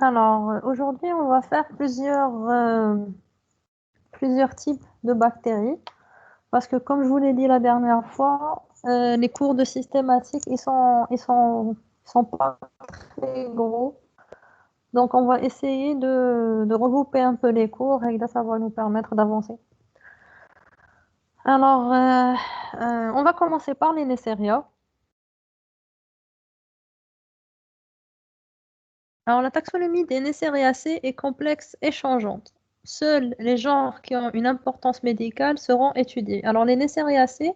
Alors, aujourd'hui, on va faire plusieurs types de bactéries. Parce que, comme je vous l'ai dit la dernière fois, les cours de systématique, ils sont pas très gros. Donc, on va essayer de regrouper un peu les cours et là, ça va nous permettre d'avancer. Alors, on va commencer par les Neisseria. Alors, la taxonomie des Neisseriacées est complexe et changeante. Seuls les genres qui ont une importance médicale seront étudiés. Alors, les Neisseriacées,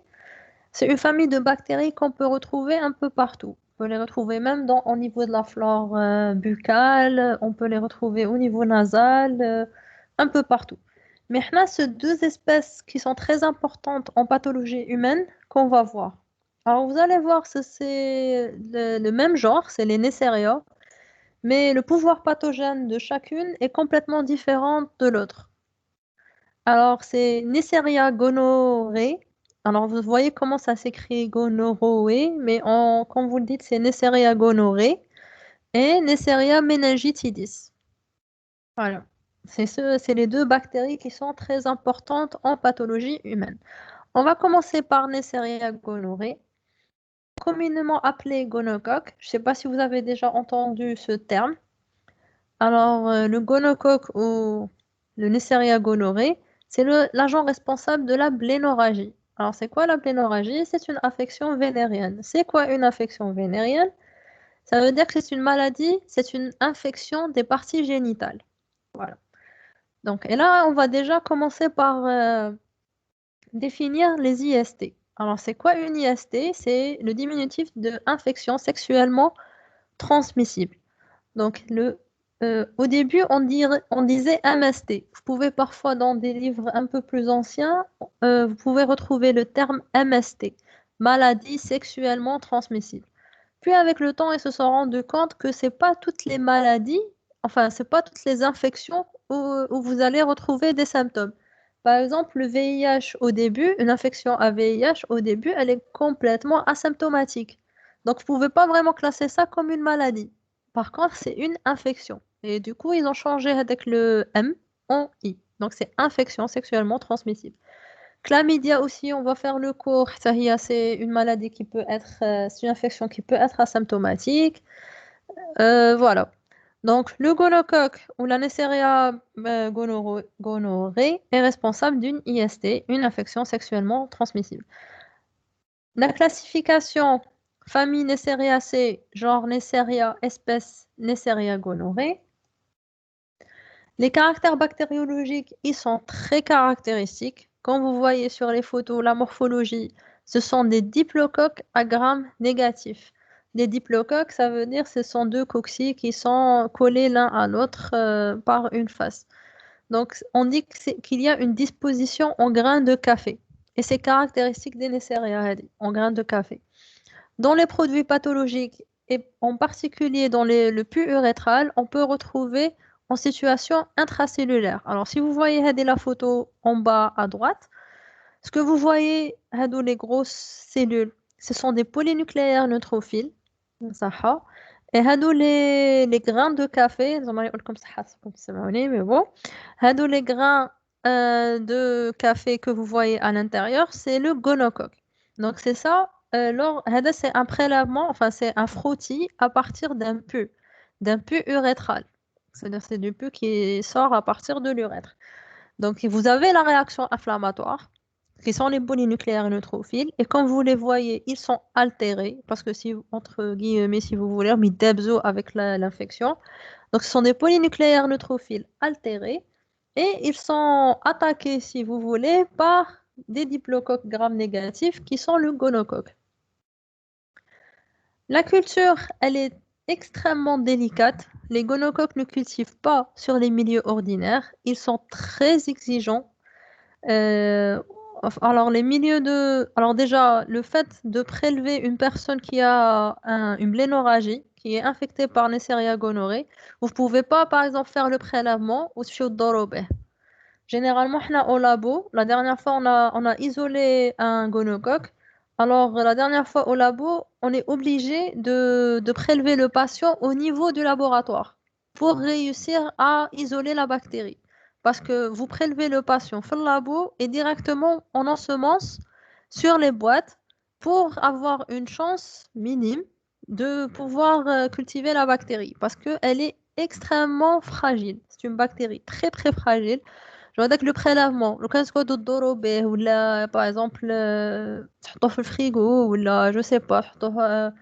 c'est une famille de bactéries qu'on peut retrouver un peu partout. On peut les retrouver même au niveau de la flore buccale, on peut les retrouver au niveau nasal, un peu partout. Mais on a ces deux espèces qui sont très importantes en pathologie humaine qu'on va voir. Alors vous allez voir, c'est le même genre, c'est les Neisseria, mais le pouvoir pathogène de chacune est complètement différent de l'autre. Alors, c'est Neisseria gonorrhoeae. Alors, vous voyez comment ça s'écrit gonorrhoeae, mais comme vous le dites, c'est Neisseria gonorrhoeae et Neisseria meningitidis. Voilà. C'est les deux bactéries qui sont très importantes en pathologie humaine. On va commencer par Neisseria gonorrhoeae, communément appelée gonocoque. Je ne sais pas si vous avez déjà entendu ce terme. Alors, le gonocoque ou le Neisseria gonorrhoeae, c'est l'agent responsable de la blénorragie. Alors, c'est quoi la blénorragie? C'est une affection vénérienne. C'est quoi une affection vénérienne? Ça veut dire que c'est une maladie, c'est une infection des parties génitales. Voilà. Donc, et là, on va déjà commencer par définir les IST. Alors, c'est quoi une IST? C'est le diminutif de infection sexuellement transmissible. Donc, au début, on disait MST. Vous pouvez parfois, dans des livres un peu plus anciens, vous pouvez retrouver le terme MST, maladie sexuellement transmissible. Puis, avec le temps, ils se sont rendus compte que c'est pas toutes les maladies, enfin, c'est pas toutes les infections où vous allez retrouver des symptômes. Par exemple, le VIH au début, une infection à VIH au début, elle est complètement asymptomatique. Donc, vous pouvez pas vraiment classer ça comme une maladie. Par contre, c'est une infection. Et du coup, ils ont changé avec le M en I. Donc, c'est infection sexuellement transmissible. Chlamydia aussi, on va faire le cours. C'est une maladie qui peut être, c'est une infection qui peut être asymptomatique. Voilà. Donc, le gonocoque ou la Neisseria gonorrhoeae est responsable d'une IST, une infection sexuellement transmissible. La classification famille Neisseriacées, genre Neisseria, espèce Neisseria gonorrhoeae. Les caractères bactériologiques, ils sont très caractéristiques. Comme vous voyez sur les photos, la morphologie, ce sont des diplocoques à grammes négatifs. Les diplocoques, ça veut dire que ce sont deux coccyx qui sont collés l'un à l'autre par une face. Donc, on dit qu'il y a une disposition en grains de café. Et c'est caractéristique des Neisseria en grains de café. Dans les produits pathologiques, et en particulier dans le pus urétral, on peut retrouver en situation intracellulaire. Alors, si vous voyez la photo en bas à droite, ce que vous voyez, les grosses cellules, ce sont des polynucléaires neutrophiles. صحة. Et les grains de café, زعما يقول لكم صحة صحتكم تسمعوني, mais bon, les grains de café que vous voyez à l'intérieur, c'est le gonocoque. Donc c'est ça, c'est un prélèvement, enfin c'est un frottis à partir d'un pus urétral. C'est-à-dire c'est du pus qui sort à partir de l'urètre. Donc vous avez la réaction inflammatoire qui sont les polynucléaires neutrophiles. Et comme vous les voyez, ils sont altérés, parce que si, entre guillemets, si vous voulez, mis d'ebzo avec l'infection. Donc ce sont des polynucléaires neutrophiles altérés, et ils sont attaqués, si vous voulez, par des diplocoques gram négatifs qui sont le gonocoque. La culture, elle est extrêmement délicate. Les gonocoques ne cultivent pas sur les milieux ordinaires. Ils sont très exigeants. Alors, Alors déjà, le fait de prélever une personne qui a une blénorragie, qui est infectée par Neisseria gonorrhoeae, vous ne pouvez pas, par exemple, faire le prélèvement ou sur Dorobé. Généralement, au labo, la dernière fois, on a isolé un gonocoque. Alors, la dernière fois au labo, on est obligé de prélever le patient au niveau du laboratoire. pour réussir à isoler la bactérie. Parce que vous prélevez le patient dans le labo et directement on ensemence sur les boîtes pour avoir une chance minime de pouvoir cultiver la bactérie. Parce qu'elle est extrêmement fragile. C'est une bactérie très très fragile. Genre avec le prélèvement, le cas où تضروا به ولا par exemple تحطوه في الفريغو ولا je sais pas تحطوه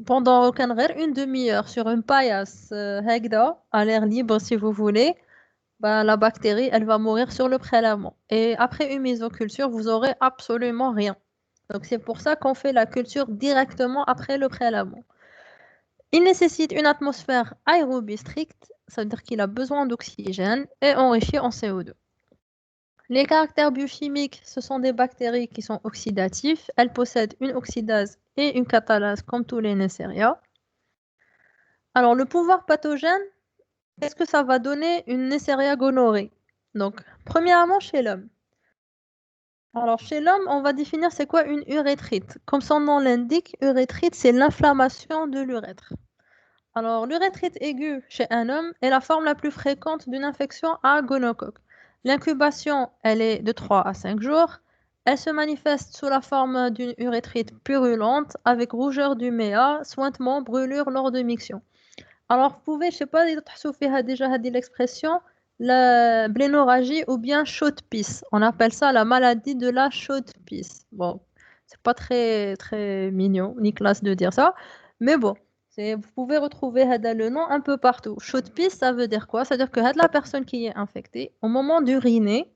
pendant كان غير une demi-heure sur une paillasse هكذا à l'air libre si vous voulez, bah, la bactérie elle va mourir sur le prélèvement. Et après une mésoculture, vous aurez absolument rien. Donc c'est pour ça qu'on fait la culture directement après le prélèvement. Il nécessite une atmosphère aérobie stricte, ça veut dire qu'il a besoin d'oxygène et enrichi en CO2. Les caractères biochimiques, ce sont des bactéries qui sont oxydatifs. Elles possèdent une oxydase et une catalase comme tous les Neisseria. Alors, le pouvoir pathogène, qu'est-ce que ça va donner une Neisseria gonorrhée? Donc, premièrement, chez l'homme. Alors, chez l'homme, on va définir c'est quoi une urétrite. Comme son nom l'indique, urétrite, c'est l'inflammation de l'urètre. Alors, l'urétrite aiguë chez un homme est la forme la plus fréquente d'une infection à gonocoque. L'incubation, elle est de 3 à 5 jours. Elle se manifeste sous la forme d'une urétrite purulente avec rougeur du méa, suintement, brûlure lors de miction. Alors, vous pouvez, je sais pas, a déjà dit l'expression, la blénorragie ou bien chaude pisse. On appelle ça la maladie de la chaude pisse. Bon, c'est pas très, très mignon, ni classe de dire ça, mais bon. Vous pouvez retrouver le nom un peu partout. Chaude pisse, ça veut dire quoi? Ça veut dire que la personne qui est infectée, au moment d'uriner,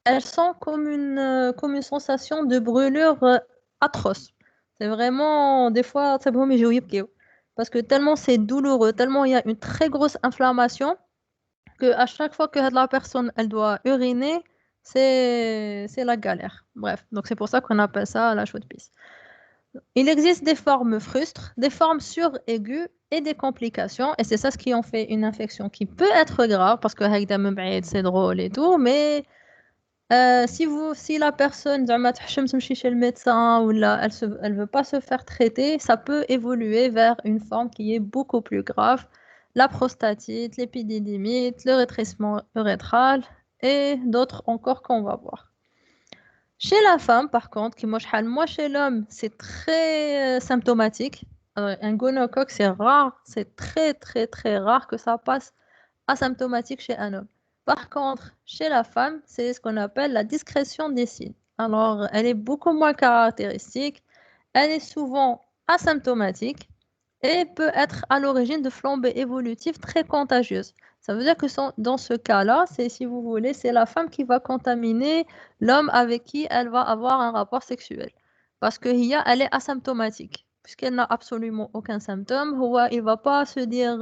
elle sent comme une sensation de brûlure atroce. C'est vraiment, des fois, ça me met parce que tellement c'est douloureux, tellement il y a une très grosse inflammation, que à chaque fois que la personne elle doit uriner, c'est la galère. Bref, donc c'est pour ça qu'on appelle ça la chaude pisse. Il existe des formes frustres, des formes suraiguës et des complications, et c'est ça ce qui en fait une infection qui peut être grave, parce que c'est drôle et tout, mais si la personne زعما تحشم تمشي chez le médecin ou là elle veut pas se faire traiter, ça peut évoluer vers une forme qui est beaucoup plus grave, la prostatite, l'épididymite, le rétrécissement urétral et d'autres encore qu'on va voir. Chez la femme, par contre, moi chez l'homme, c'est très symptomatique. Un gonocoque, c'est rare, c'est très très très rare que ça passe asymptomatique chez un homme. Par contre, chez la femme, c'est ce qu'on appelle la discrétion des signes. Alors, elle est beaucoup moins caractéristique, elle est souvent asymptomatique et peut être à l'origine de flambées évolutives très contagieuses. Ça veut dire que dans ce cas-là, c'est si vous voulez, c'est la femme qui va contaminer l'homme avec qui elle va avoir un rapport sexuel. Parce que elle est asymptomatique. Puisqu'elle n'a absolument aucun symptôme, il va pas se dire,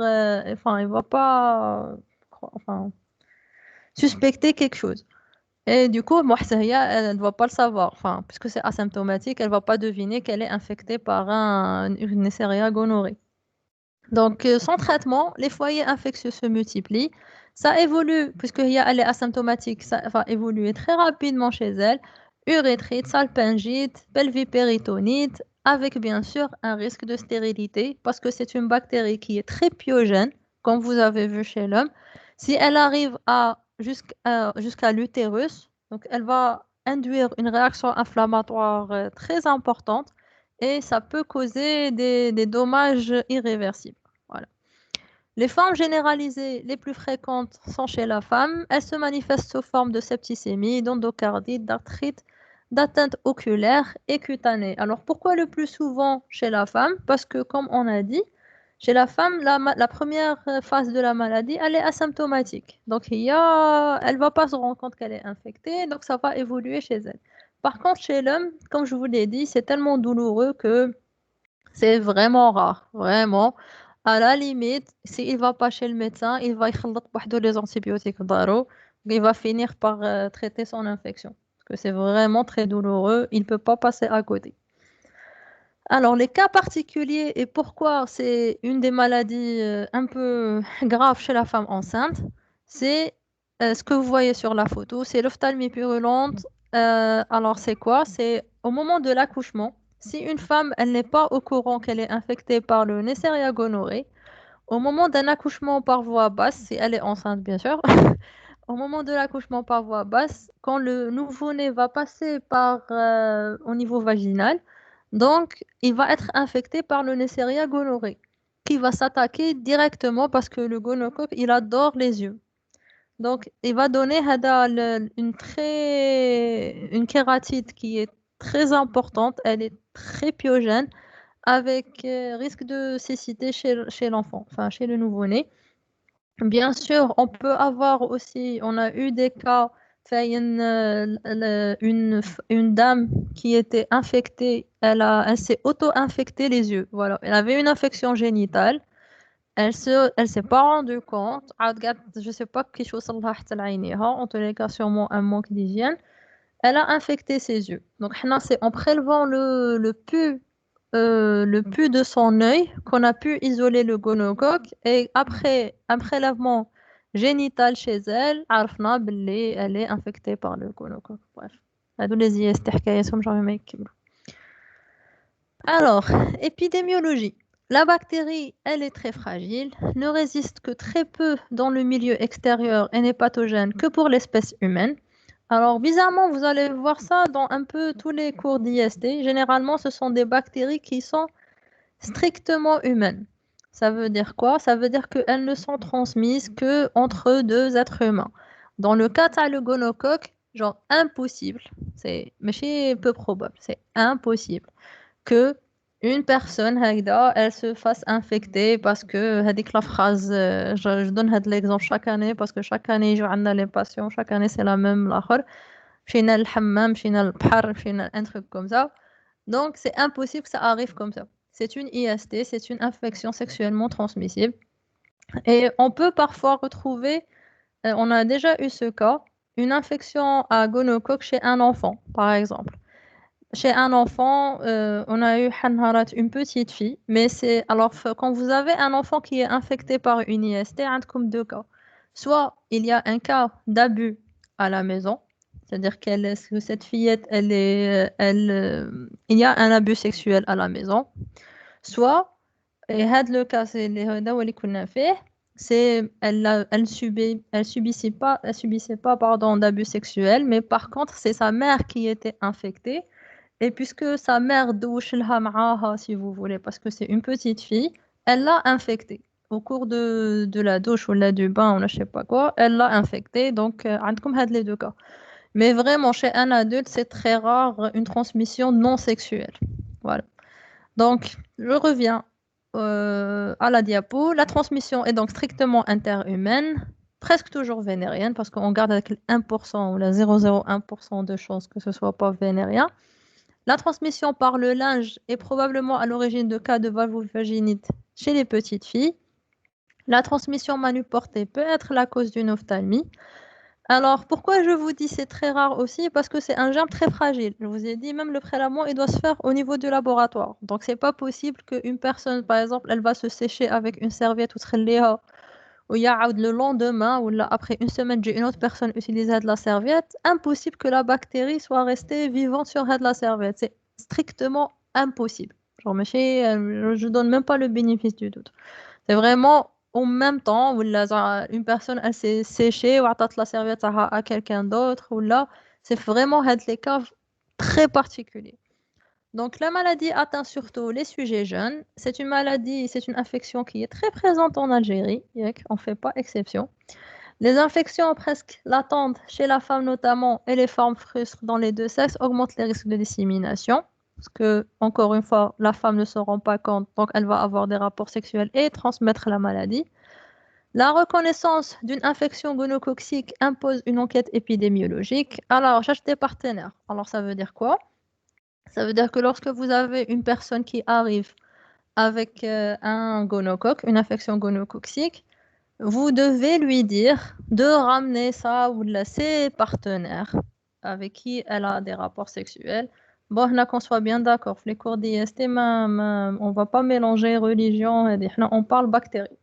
enfin, il va pas, enfin, suspecter quelque chose. Et du coup, Mohsaya, elle ne va pas le savoir. Enfin, puisque c'est asymptomatique, elle va pas deviner qu'elle est infectée par une Neisseria gonorrhée. Donc, sans traitement, les foyers infectieux se multiplient. Ça évolue, puisque elle est asymptomatique, ça va évoluer très rapidement chez elle. Urétrite, salpingite, pelvipéritonite, avec bien sûr un risque de stérilité, parce que c'est une bactérie qui est très pyogène, comme vous avez vu chez l'homme. Si elle arrive jusqu'à l'utérus, donc elle va induire une réaction inflammatoire très importante et ça peut causer des dommages irréversibles. Voilà. Les formes généralisées les plus fréquentes sont chez la femme. Elles se manifestent sous forme de septicémie, d'endocardite, d'arthrite, d'atteinte oculaire et cutanée. Alors pourquoi le plus souvent chez la femme? Parce que comme on a dit, chez la femme, la première phase de la maladie, elle est asymptomatique. Donc elle ne va pas se rendre compte qu'elle est infectée, donc ça va évoluer chez elle. Par contre, chez l'homme, comme je vous l'ai dit, c'est tellement douloureux que c'est vraiment rare, vraiment. À la limite, s'il va pas chez le médecin, il va يخلط بوحدو les antibiotiques دارو, il va finir par traiter son infection. Parce que c'est vraiment très douloureux, il ne peut pas passer à côté. Alors, les cas particuliers et pourquoi c'est une des maladies un peu graves chez la femme enceinte, c'est ce que vous voyez sur la photo, c'est l'ophtalmie purulente. Alors, c'est quoi? C'est au moment de l'accouchement, si une femme, elle n'est pas au courant qu'elle est infectée par le Neisseria gonorrhée, Au moment d'un accouchement par voie basse, si elle est enceinte bien sûr, au moment de l'accouchement par voie basse, quand le nouveau-né va passer au niveau vaginal, donc il va être infecté par le Neisseria gonorrhoeae, qui va s'attaquer directement parce que le gonocoque, il adore les yeux. Donc, il va donner une kératite qui est très importante, elle est très pyogène, avec risque de cécité chez l'enfant, enfin chez le nouveau-né. Bien sûr, on peut avoir aussi, on a eu des cas, fait une dame qui était infectée, elle s'est auto-infectée les yeux. Voilà, elle avait une infection génitale. Elle s'est pas rendue compte. Je sais pas qui chose en tous les cas sûrement un manque d'hygiène. Elle a infecté ses yeux. Donc c'est en prélevant le pus de son œil qu'on a pu isoler le gonocoque et après un prélèvement génital chez elle, عرفنا باللي elle est infectée par le gonocoque. Bref. هادو les IST حكايتهم jamais ما يكملوا. Alors, épidémiologie. La bactérie, elle est très fragile, ne résiste que très peu dans le milieu extérieur et n'est pathogène que pour l'espèce humaine. Alors, bizarrement, vous allez voir ça dans un peu tous les cours d'IST. Généralement, ce sont des bactéries qui sont strictement humaines. Ça veut dire quoi? Ça veut dire qu'elles ne sont transmises que entre deux êtres humains. Dans le cas de le gonocoque, genre impossible, mais peu probable, c'est impossible que une personne هكذا, elle se fasse infecter parce que هذيك la phrase je donne l'exemple chaque année parce que chaque année يجوا عندنا les patients chaque année c'est la même l'آخر مشينا للحمام مشينا للبحر مشينا un truc comme ça donc c'est impossible que ça arrive comme ça c'est une IST c'est une infection sexuellement transmissible et on peut parfois retrouver on a déjà eu ce cas une infection à gonocoque chez un enfant par exemple. Chez un enfant, on a eu Hanharat, une petite fille, mais c'est alors quand vous avez un enfant qui est infecté par une IST, comme deux cas. Soit il y a un cas d'abus à la maison, c'est-à-dire que cette fillette, il y a un abus sexuel à la maison. Soit, et had le cas, c'est elle subissait pas, pardon, d'abus sexuel, mais par contre, c'est sa mère qui était infectée. Et puisque sa mère douche-lha معاها, si vous voulez, parce que c'est une petite fille, elle l'a infectée. Au cours de la douche ou du bain ou je sais pas quoi, elle l'a infectée. Donc, عندكم هاد les deux cas. Mais vraiment, chez un adulte, c'est très rare une transmission non sexuelle. Voilà. Donc, je reviens à la diapo. La transmission est donc strictement interhumaine, presque toujours vénérienne, parce qu'on garde avec le 1% ou la 0,01% de chances que ce soit pas vénérien. La transmission par le linge est probablement à l'origine de cas de valvovaginite chez les petites filles. La transmission manuportée peut être la cause d'une ophtalmie. Alors, pourquoi je vous dis c'est très rare aussi? Parce que c'est un germe très fragile. Je vous ai dit, même le prélèvement, il doit se faire au niveau du laboratoire. Donc, c'est pas possible qu'une personne, par exemple, elle va se sécher avec une serviette ou تخليها ويعاود le lendemain ou là, après une semaine, j'ai une autre personne utiliser de la serviette. Impossible que la bactérie soit restée vivante sur de la serviette. C'est strictement impossible. Genre, je donne même pas le bénéfice du doute. C'est vraiment en même temps où une personne elle s'est séchée ou a la serviette à quelqu'un d'autre ou là, c'est vraiment les cas très particuliers. Donc la maladie atteint surtout les sujets jeunes. C'est une maladie, c'est une infection qui est très présente en Algérie, on ne fait pas exception. Les infections presque latentes chez la femme notamment et les formes frustres dans les deux sexes augmentent les risques de dissémination. Parce que, encore une fois, la femme ne se rend pas compte, donc elle va avoir des rapports sexuels et transmettre la maladie. La reconnaissance d'une infection gonococcique impose une enquête épidémiologique à la recherche des partenaires. Alors ça veut dire quoi? Ça veut dire que lorsque vous avez une personne qui arrive avec un gonocoque, une infection gonococcique, vous devez lui dire de ramener ça ou ses partenaires avec qui elle a des rapports sexuels. Bon, là qu'on soit bien d'accord, les cours d'IST, on va pas mélanger religion et on parle bactéries.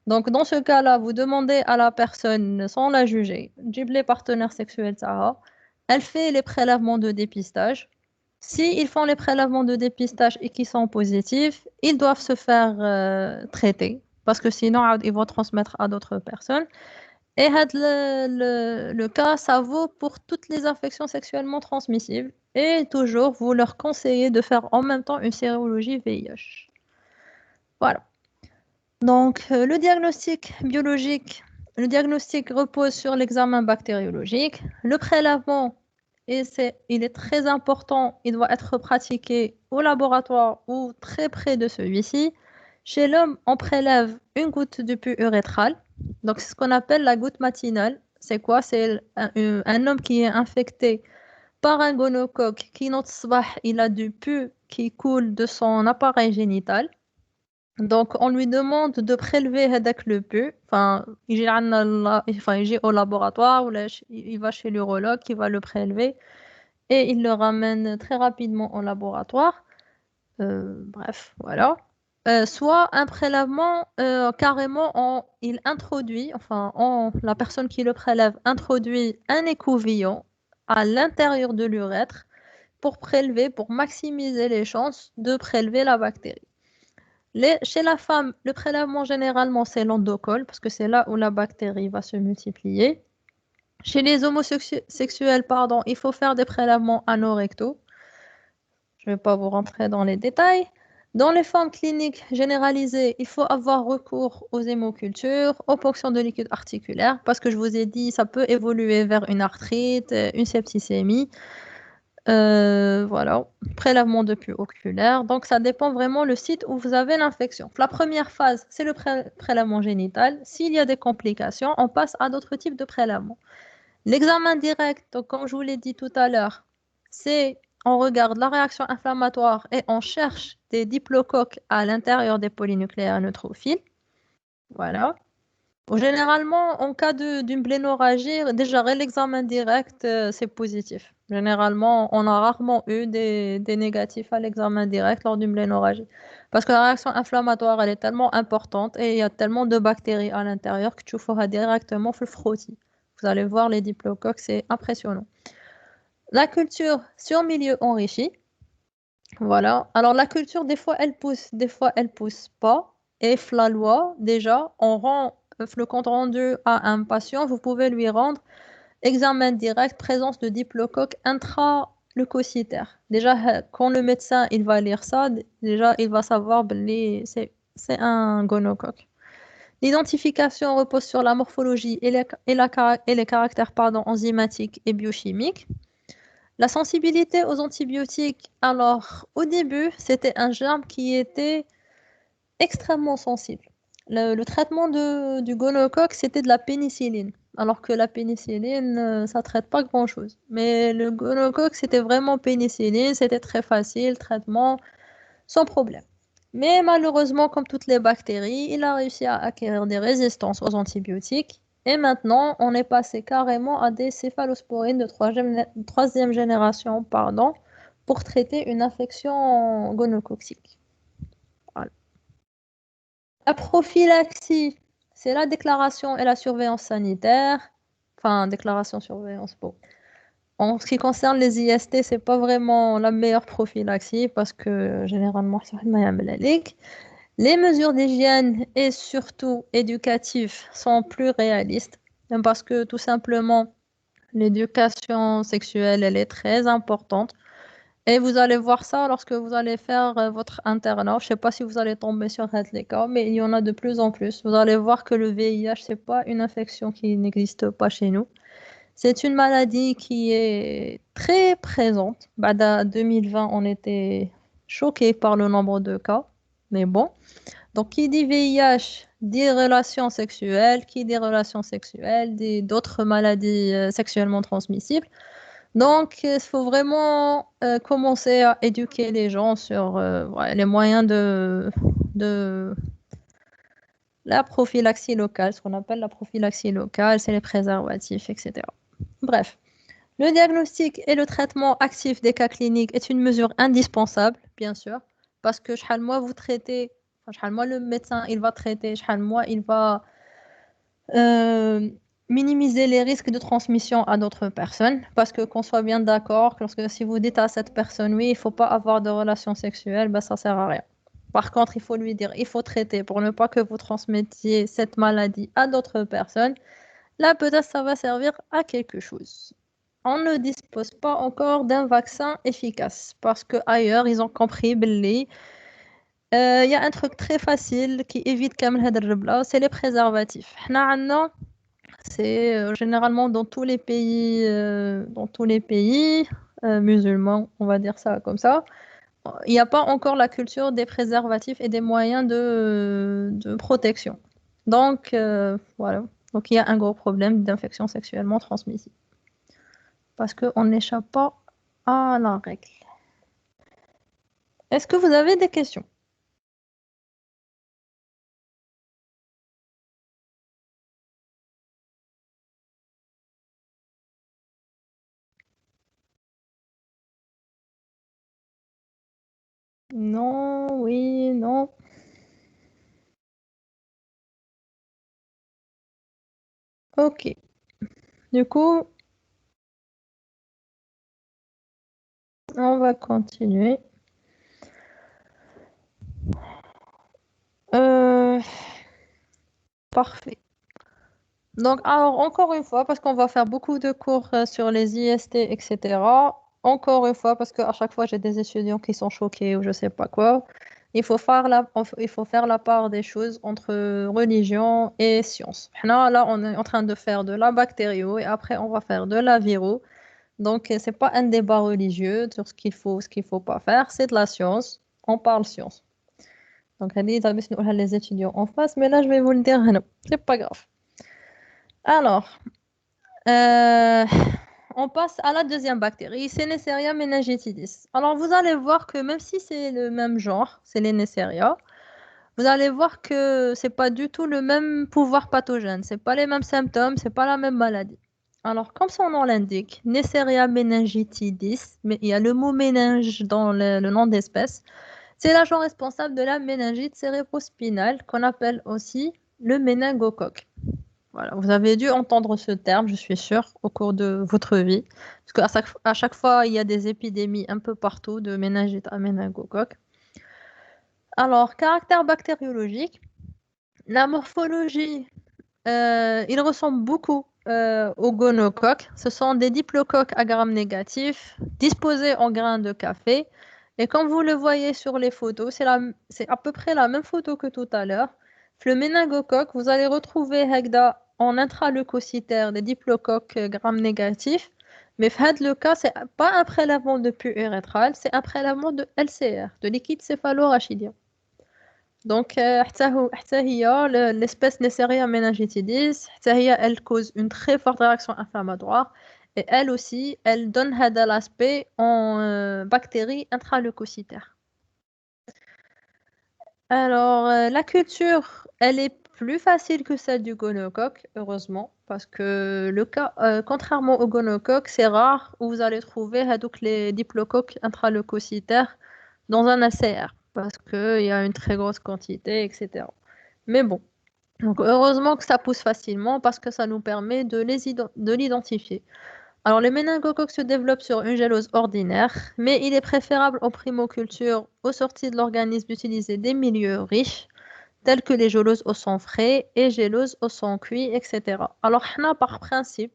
Donc, dans ce cas-là, vous demandez à la personne, sans la juger, جيب les partenaires sexuels, ça. Elle fait les prélèvements de dépistage. S'ils font les prélèvements de dépistage et qu'ils sont positifs, ils doivent se faire traiter. parce que sinon, ils vont transmettre à d'autres personnes. Et le cas, ça vaut pour toutes les infections sexuellement transmissibles. Et toujours, vous leur conseillez de faire en même temps une sérologie VIH. Voilà. Donc, le diagnostic biologique, le diagnostic repose sur l'examen bactériologique. Le prélèvement, il est très important, il doit être pratiqué au laboratoire ou très près de celui-ci. Chez l'homme, on prélève une goutte de pus urétral. Donc, c'est ce qu'on appelle la goutte matinale. C'est quoi? C'est un homme qui est infecté par un gonocoque qui, notre sabah, il a du pus qui coule de son appareil génital. Donc, on lui demande de prélever هذاك le pus. Enfin, il gère au laboratoire, ou là, il va chez l'urologue, qui va le prélever et il le ramène très rapidement au laboratoire. Bref, voilà. Soit un prélèvement, carrément, il introduit, la personne qui le prélève introduit un écouvillon à l'intérieur de l'urètre pour prélever, pour maximiser les chances de prélever la bactérie. Chez la femme, le prélèvement généralement c'est l'endocole parce que c'est là où la bactérie va se multiplier. Chez les homosexuels, pardon, il faut faire des prélèvements anorectaux. Je ne vais pas vous rentrer dans les détails. Dans les formes cliniques généralisées, il faut avoir recours aux hémocultures, aux ponctions de liquide articulaire, parce que je vous ai dit, ça peut évoluer vers une arthrite, une septicémie. Voilà, prélèvement de pus oculaire. Donc, ça dépend vraiment le site où vous avez l'infection. La première phase, c'est le prélèvement génital. S'il y a des complications, on passe à d'autres types de prélèvements. L'examen direct, donc, comme je vous l'ai dit tout à l'heure, c'est on regarde la réaction inflammatoire et on cherche des diplocoques à l'intérieur des polynucléaires neutrophiles. Voilà. Généralement, en cas d'une blénorragie, déjà l'examen direct, c'est positif. Généralement, on a rarement eu des négatifs à l'examen direct lors d'une blénorragie. Parce que la réaction inflammatoire, elle est tellement importante et il y a tellement de bactéries à l'intérieur que tu feras directement le frottis. Vous allez voir les diplocoques, c'est impressionnant. La culture sur milieu enrichi. Voilà. Alors la culture, des fois elle pousse, des fois elle pousse pas. Et la loi, déjà, on rend le compte rendu à un patient, vous pouvez lui rendre examen direct, présence de diplocoque intraleucocytaire. Déjà, quand le médecin il va lire ça, déjà il va savoir que c'est un gonocoque. L'identification repose sur la morphologie et les caractères enzymatiques et biochimiques. La sensibilité aux antibiotiques, alors au début, c'était un germe qui était extrêmement sensible. Le traitement du gonocoque, c'était de la pénicilline, alors que la pénicilline, ça traite pas grand-chose. Mais le gonocoque, c'était vraiment pénicilline, c'était très facile, traitement sans problème. Mais malheureusement, comme toutes les bactéries, il a réussi à acquérir des résistances aux antibiotiques. Et maintenant, on est passé carrément à des céphalosporines de troisième génération, pardon, pour traiter une infection gonococcique. Voilà. La prophylaxie, c'est la déclaration et la surveillance sanitaire. Enfin, déclaration, surveillance, bon. En ce qui concerne les IST, c'est pas vraiment la meilleure prophylaxie parce que généralement, ça va. Les mesures d'hygiène et surtout éducatives sont plus réalistes parce que tout simplement, l'éducation sexuelle, elle est très importante. Et vous allez voir ça lorsque vous allez faire votre internat. Je ne sais pas si vous allez tomber sur les cas, mais il y en a de plus en plus. Vous allez voir que le VIH, ce n'est pas une infection qui n'existe pas chez nous. C'est une maladie qui est très présente. En 2020, on était choqués par le nombre de cas. Mais bon, donc qui dit VIH dit relations sexuelles, qui dit relations sexuelles dit d'autres maladies sexuellement transmissibles. Donc, il faut vraiment commencer à éduquer les gens sur les moyens de la prophylaxie locale, ce qu'on appelle la prophylaxie locale, c'est les préservatifs, etc. Bref, le diagnostic et le traitement actif des cas cliniques est une mesure indispensable, bien sûr, parce que chaque mois vous traitez, chaque mois le médecin il va traiter, chaque mois il va euh, minimiser les risques de transmission à d'autres personnes, parce que qu'on soit bien d'accord, lorsque si vous dites à cette personne oui, il faut pas avoir de relations sexuelles, ben ça sert à rien. Par contre, il faut lui dire, il faut traiter pour ne pas que vous transmettiez cette maladie à d'autres personnes. Là, peut-être ça va servir à quelque chose. On ne dispose pas encore d'un vaccin efficace parce que ailleurs ils ont compris Billy. Il y a un truc très facile qui évite كامل هاد الربلة, c'est les préservatifs. حنا عندنا c'est généralement dans tous les pays musulmans, on va dire ça comme ça. Il n'y a pas encore la culture des préservatifs et des moyens de protection. Donc, voilà. Donc, il y a un gros problème d'infection sexuellement transmissible. Parce qu'on n'échappe pas à la règle. Est-ce que vous avez des questions? Non, oui, non. Ok. Du coup, on va continuer. Euh, Parfait. Donc, alors, encore une fois, parce qu'on va faire beaucoup de cours sur les IST, etc. Encore une fois, parce qu'à chaque fois, j'ai des étudiants qui sont choqués ou je sais pas quoi. Il faut faire la part des choses entre religion et science. Là, on est en train de faire de la bactério et après, on va faire de la viro. Donc, c'est pas un débat religieux sur ce qu'il faut pas faire. C'est de la science. On parle science. Donc, les étudiants en face, mais là, je vais vous le dire, non, c'est pas grave. Alors, euh, on passe à la deuxième bactérie, c'est Neisseria meningitidis. Alors, vous allez voir que même si c'est le même genre, c'est les Neisseria, vous allez voir que c'est pas du tout le même pouvoir pathogène, c'est pas les mêmes symptômes, c'est pas la même maladie. Alors, comme son nom l'indique, Neisseria meningitidis, mais il y a le mot méninge dans le nom d'espèce, c'est l'agent responsable de la méningite cérébrospinale qu'on appelle aussi le méningocoque. Voilà, vous avez dû entendre ce terme, je suis sûre, au cours de votre vie, parce à chaque fois, il y a des épidémies un peu partout de méningite à méningocoque. Alors, caractère bactériologique, la morphologie, il ressemble beaucoup au gonocoque. Ce sont des diplocoques à gram négatif, disposés en grains de café. Et comme vous le voyez sur les photos, c'est à peu près la même photo que tout à l'heure. Le méningocoque, vous allez retrouver Hegda en intraleucocytaire des diplocoques gram négatifs. Mais le cas, c'est pas un prélèvement de pus urétral, c'est un prélèvement de LCR, de liquide céphalorachidien. Donc, l'espèce Neisseria meningitidis, elle cause une très forte réaction inflammatoire et elle aussi, elle donne l'aspect en bactéries intraleucocytaires. Alors, la culture, elle est plus facile que celle du gonocoque, heureusement, parce que contrairement au gonocoque, c'est rare où vous allez trouver les diplocoques intraleucocytaires dans un ACR, parce qu'il y a une très grosse quantité, etc. Mais bon, donc heureusement que ça pousse facilement parce que ça nous permet de l'identifier. Alors, le méningocoque se développe sur une gélose ordinaire, mais il est préférable en primoculture aux sorties de l'organisme d'utiliser des milieux riches, tels que les géloses au sang frais et géloses au sang cuit, etc. Alors, par principe,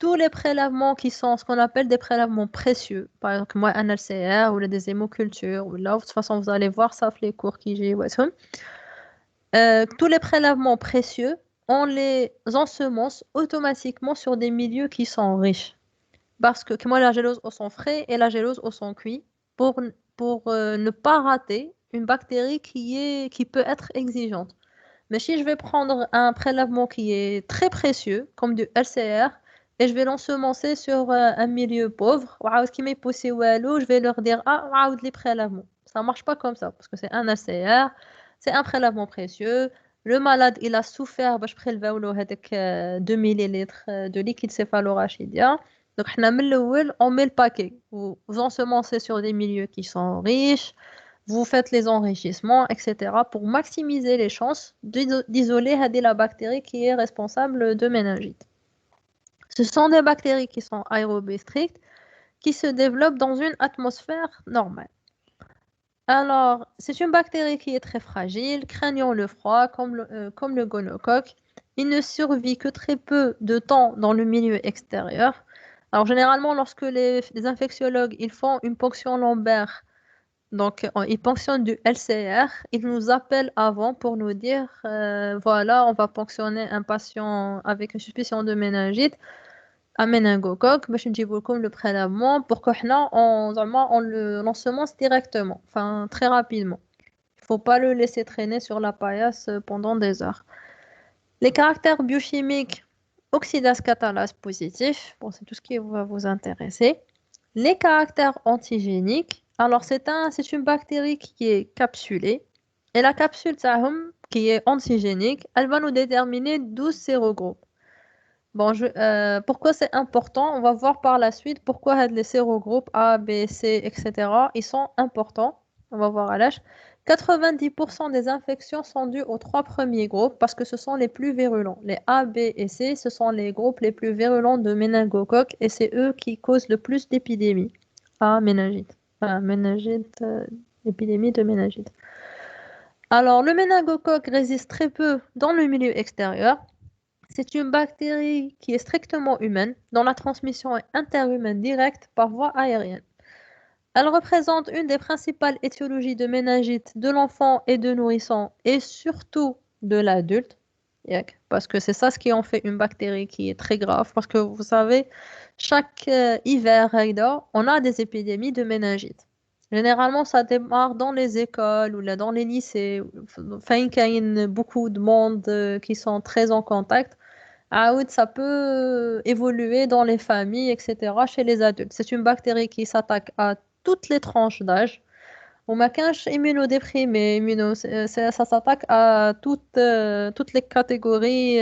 tous les prélèvements qui sont ce qu'on appelle des prélèvements précieux, par exemple, moi, un LCR ou des hémocultures, ou là, de toute façon, vous allez voir ça, les cours qui j'ai, tous les prélèvements précieux, on les ensemence automatiquement sur des milieux qui sont riches. Parce que moi, la gélose au sang frais et la gélose au sang cuit, pour ne pas rater une bactérie qui peut être exigeante. Mais si je vais prendre un prélèvement qui est très précieux, comme du LCR, et je vais l'ensemencer sur un milieu pauvre, qui m'est poussé je vais leur dire, ah, les prélèvements. Ça marche pas comme ça, parce que c'est un LCR, c'est un prélèvement précieux. Le malade, il a souffert, je prélever 2 millilitres de liquide céphalorachidien. Donc, on met le paquet. Vous ensemencez sur des milieux qui sont riches, vous faites les enrichissements, etc. pour maximiser les chances d'isoler la bactérie qui est responsable de méningite. Ce sont des bactéries qui sont aérobes strictes, qui se développent dans une atmosphère normale. Alors, c'est une bactérie qui est très fragile, craignant le froid, comme le gonocoque. Il ne survit que très peu de temps dans le milieu extérieur. Alors, généralement, lorsque les infectiologues ils font une ponction lombaire, donc ils ponctionnent du LCR, ils nous appellent avant pour nous dire, voilà, on va ponctionner un patient avec une suspicion de méningite. Un méningocoque باش نجيبو لكم le prélèvement pour que حنا on le l'ensemence directement, enfin très rapidement. Il faut pas le laisser traîner sur la paillasse pendant des heures. Les caractères biochimiques oxydase catalase positif, bon, c'est tout ce qui va vous intéresser. Les caractères antigéniques, alors c'est une bactérie qui est capsulée et la capsule تاعهم, qui est antigénique, elle va nous déterminer d'où sérogroupes. Bon, pourquoi c'est important? On va voir par la suite pourquoi les sérogroupes A, B, C, etc. Ils sont importants. On va voir à l'âge. 90% des infections sont dues aux trois premiers groupes parce que ce sont les plus virulents. Les A, B et C, ce sont les groupes les plus virulents de méningocoques et c'est eux qui causent le plus d'épidémies. A, méningite. Enfin, méningite, épidémie de méningite. Alors, le méningocoque résiste très peu dans le milieu extérieur. C'est une bactérie qui est strictement humaine, dont la transmission est interhumaine directe par voie aérienne. Elle représente une des principales étiologies de méningite de l'enfant et de nourrisson, et surtout de l'adulte. Parce que c'est ça ce qui en fait une bactérie qui est très grave. Parce que vous savez, chaque hiver, on a des épidémies de méningite. Généralement, ça démarre dans les écoles ou là dans les lycées. Enfin, il y a beaucoup de monde qui sont très en contact. Ah oui, ça peut évoluer dans les familles, etc., chez les adultes. C'est une bactérie qui s'attaque à toutes les tranches d'âge. On m'a qu'un immunodéprimé, ça s'attaque à toutes les catégories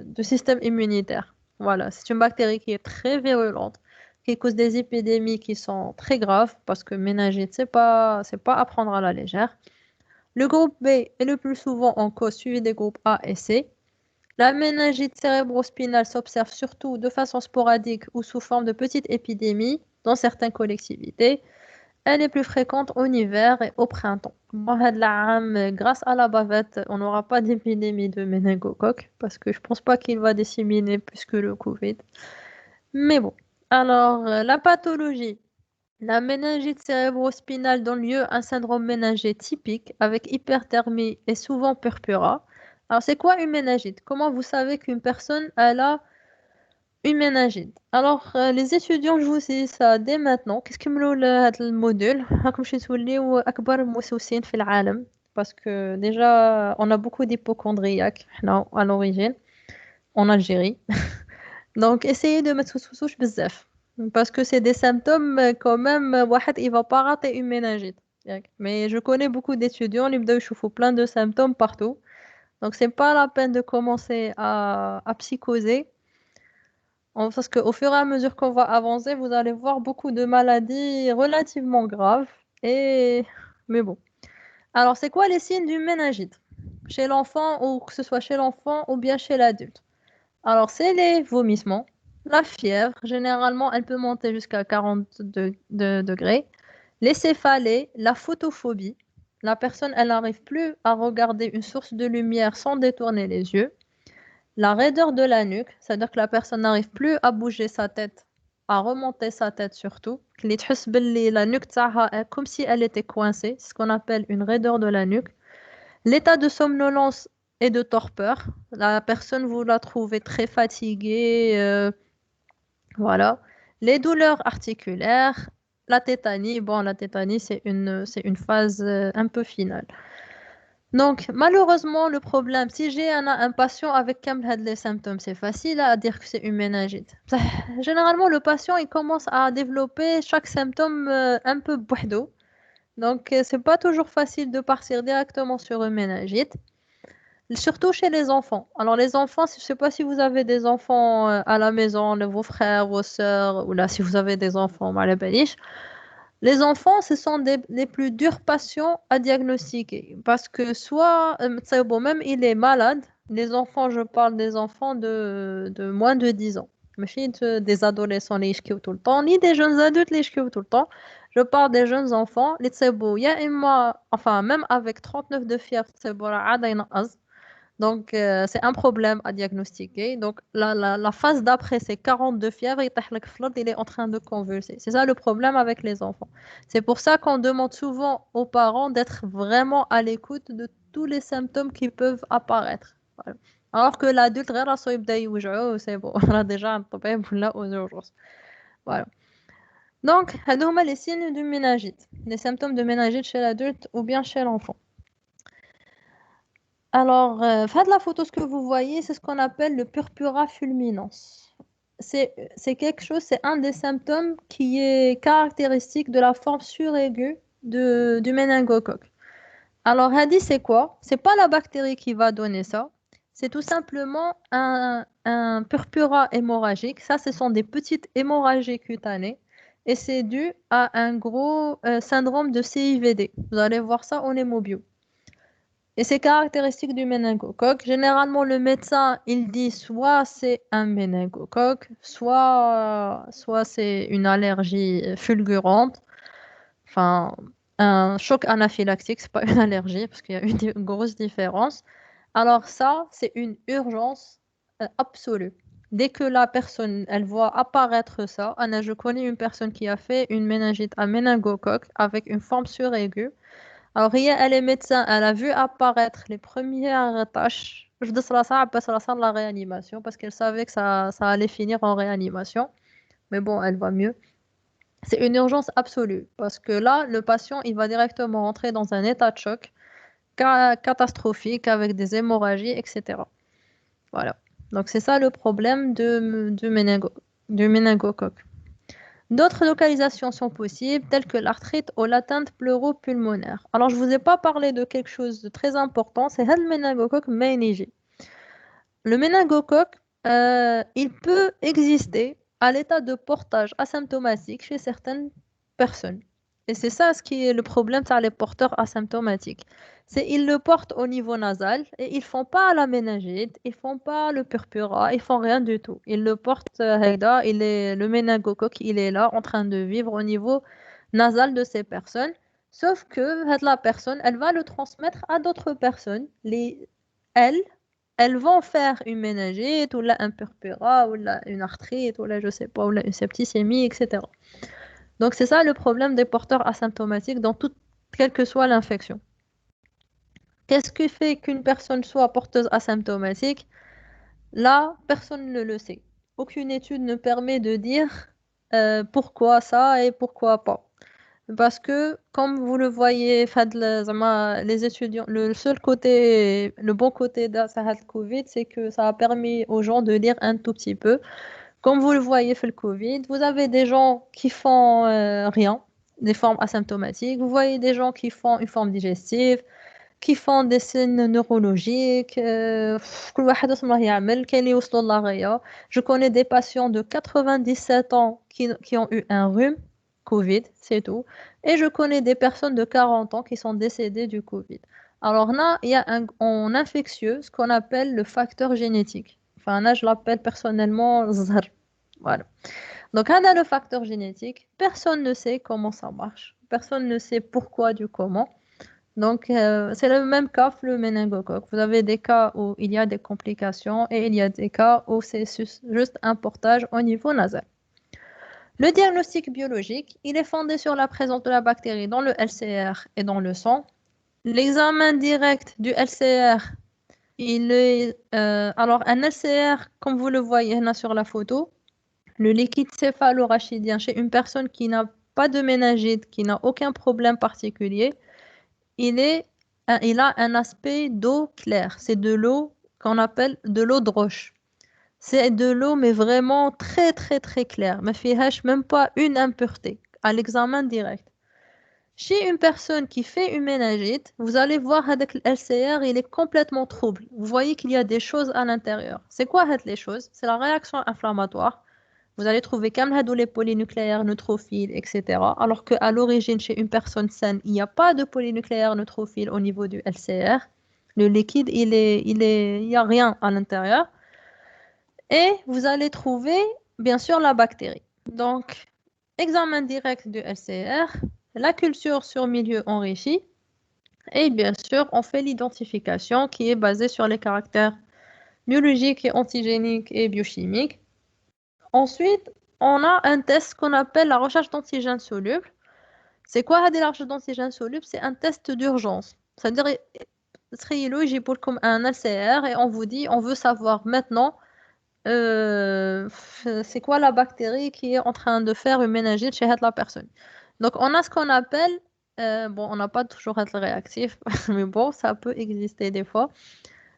du système immunitaire. Voilà, c'est une bactérie qui est très virulente, qui cause des épidémies qui sont très graves, parce que méningite, c'est pas à prendre à la légère. Le groupe B est le plus souvent en cause, suivi des groupes A et C. La méningite cérébrospinale s'observe surtout de façon sporadique ou sous forme de petites épidémies dans certaines collectivités. Elle est plus fréquente en hiver et au printemps. Bon, had العام, grâce à la bavette, on n'aura pas d'épidémie de méningocoque parce que je pense pas qu'il va disséminer plus que le Covid. Mais bon. Alors, la pathologie. La méningite cérébrospinale donne lieu à un syndrome méningé typique avec hyperthermie et souvent purpura. Alors, c'est quoi une méningite? Comment vous savez qu'une personne elle a une méningite? Alors, les étudiants, je vous dis ça dès maintenant. Qu'est-ce que هذا الموديل راكم شي توليو أكبر موسوسين في العالم parce que déjà on a beaucoup d'hypocondriaques حنا à l'origine en Algérie. Donc, essayez de mettre sous بزاف. Parce que c'est des symptômes quand même, واحد il va pas rater une méningite. Mais je connais beaucoup d'étudiants, ils بداو يشوفوا plein de symptômes partout. Donc, c'est pas la peine de commencer à psychoser. Parce qu'au fur et à mesure qu'on va avancer, vous allez voir beaucoup de maladies relativement graves. Mais bon. Alors, c'est quoi les signes d'une méningite? Chez l'enfant, ou que ce soit chez l'enfant ou bien chez l'adulte. Alors, c'est les vomissements, la fièvre. Généralement, elle peut monter jusqu'à 42 degrés. Les céphalées, la photophobie. La personne, elle n'arrive plus à regarder une source de lumière sans détourner les yeux. La raideur de la nuque, c'est-à-dire que la personne n'arrive plus à bouger sa tête, à remonter sa tête surtout. اللي تحس باللي la nuque تاعها comme si elle était coincée, c'est ce qu'on appelle une raideur de la nuque. L'état de somnolence et de torpeur. La personne, vous la trouvez très fatiguée, voilà. Les douleurs articulaires, la tétanie. Bon, la tétanie, c'est une phase un peu finale. Donc, malheureusement, le problème, si j'ai un patient avec كامل هاد les symptômes, c'est facile à dire que c'est une méningite. Généralement, le patient, il commence à développer chaque symptôme un peu بوحدو. Donc, c'est pas toujours facile de partir directement sur une méningite, surtout chez les enfants. Alors, les enfants, je sais pas si vous avez des enfants à la maison, vos frères, vos sœurs, ou là, si vous avez des enfants, على باليش. Les enfants, ce sont les plus durs patients à diagnostiquer parce que soit, bon, même il est malade, les enfants, je parle des enfants de moins de 10 ans. ماشي des adolescents اللي يشكيو tout le temps, ni des jeunes adultes اللي يشكيو tout le temps. Je parle des jeunes enfants, les tsebo, ya imma, enfin, même avec 39 de fièvre, tsebo, عادة ينقص. Donc, c'est un problème à diagnostiquer. Donc, la phase d'après, c'est 42 fièvre, il est en train de convulser. C'est ça le problème avec les enfants. C'est pour ça qu'on demande souvent aux parents d'être vraiment à l'écoute de tous les symptômes qui peuvent apparaître. Voilà. Alors que l'adulte, غير راسو يبدا يوجعو, c'est bon, on a déjà un طبيب ولا aux urgences. Voilà. Donc, هادو هما les signes du méningite, les symptômes de méningite chez l'adulte ou bien chez l'enfant. Alors, faites la photo, ce que vous voyez, c'est ce qu'on appelle le purpura fulminans. C'est quelque chose, c'est un des symptômes qui est caractéristique de la forme suraiguë du méningocoque. Alors, Hadi, c'est quoi? C'est pas la bactérie qui va donner ça. C'est tout simplement un purpura hémorragique. Ça, ce sont des petites hémorragies cutanées. Et c'est dû à un gros syndrome de CIVD. Vous allez voir ça en hémobio. Et c'est caractéristique du méningocoque. Généralement, le médecin, il dit soit c'est un méningocoque, soit c'est une allergie fulgurante, enfin un choc anaphylactique, c'est pas une allergie parce qu'il y a une grosse différence. Alors ça, c'est une urgence absolue. Dès que la personne, elle voit apparaître ça, Anna, je connais une personne qui a fait une méningite à méningocoque avec une forme suraiguë. Alors, Ria, elle est médecin, elle a vu apparaître les premières tâches. Je dis ça, ça, la réanimation, parce qu'elle savait que ça allait finir en réanimation. Mais bon, elle va mieux. C'est une urgence absolue, parce que là, le patient, il va directement entrer dans un état de choc catastrophique, avec des hémorragies, etc. Voilà. Donc, c'est ça le problème du méningocoque. D'autres localisations sont possibles, telles que l'arthrite ou l'atteinte pleuro-pulmonaire. Alors, je ne vous ai pas parlé de quelque chose de très important, c'est le méningocoque méningé. Le méningocoque, il peut exister à l'état de portage asymptomatique chez certaines personnes. Et c'est ça ce qui est le problème, c'est les porteurs asymptomatiques. C'est ils le portent au niveau nasal et ils font pas la méningite, ils font pas le purpura, ils font rien du tout. Ils le portent le méningocoque, il est là en train de vivre au niveau nasal de ces personnes. Sauf que la personne, elle va le transmettre à d'autres personnes. Elles, elles vont faire une méningite ou là un purpura ou là une arthrite ou là je sais pas ou là une septicémie, etc. Donc c'est ça le problème des porteurs asymptomatiques dans quelle que soit l'infection. Qu'est-ce qui fait qu'une personne soit porteuse asymptomatique? Là, personne ne le sait. Aucune étude ne permet de dire pourquoi ça et pourquoi pas. Parce que, comme vous le voyez, les étudiants, le bon côté de la Covid, c'est que ça a permis aux gens de lire un tout petit peu. Comme vous le voyez, fait le Covid, vous avez des gens qui font rien, des formes asymptomatiques. Vous voyez des gens qui font une forme digestive, qui font des signes neurologiques. كل واحد اسم الله يعمل كاين اللي يوصلوا للغاية. Je connais des patients de 97 ans qui ont eu un rhume, Covid, c'est tout. Et je connais des personnes de 40 ans qui sont décédées du Covid. Alors là, il y a en infectieux ce qu'on appelle le facteur génétique. Enfin, là, je l'appelle personnellement ZAR. Voilà. Donc, on a le facteur génétique. Personne ne sait comment ça marche. Personne ne sait pourquoi du comment. Donc, c'est le même cas que le méningocoque. Vous avez des cas où il y a des complications et il y a des cas où c'est juste un portage au niveau nasal. Le diagnostic biologique, il est fondé sur la présence de la bactérie dans le LCR et dans le sang. L'examen direct du LCR, alors un LCR, comme vous le voyez là sur la photo, le liquide céphalorachidien chez une personne qui n'a pas de méningite, qui n'a aucun problème particulier, il a un aspect d'eau claire. C'est de l'eau qu'on appelle de l'eau de roche. C'est de l'eau, mais vraiment très, très, très claire. Mais فيهاش même pas une impureté à l'examen direct. Chez une personne qui fait une méningite, vous allez voir avec le LCR, il est complètement trouble. Vous voyez qu'il y a des choses à l'intérieur. C'est quoi les choses? C'est la réaction inflammatoire. Vous allez trouver comme les polynucléaires neurophiles, etc. Alors qu'à l'origine, chez une personne saine, il n'y a pas de polynucléaires neutrophiles au niveau du LCR. Le liquide, il n'y a rien à l'intérieur. Et vous allez trouver, bien sûr, la bactérie. Donc, examen direct du LCR, la culture sur milieu enrichi, et bien sûr, on fait l'identification qui est basée sur les caractères biologiques et antigéniques et biochimiques. Ensuite, on a un test qu'on appelle la recherche d'antigènes solubles. C'est quoi la recherche d'antigènes solubles? C'est un test d'urgence. C'est-à-dire, j'ai pour comme un LCR et on vous dit, on veut savoir maintenant c'est quoi la bactérie qui est en train de faire une méningite chez la personne. Donc, on a ce qu'on appelle, bon, on n'a pas toujours être réactif, mais bon, ça peut exister des fois.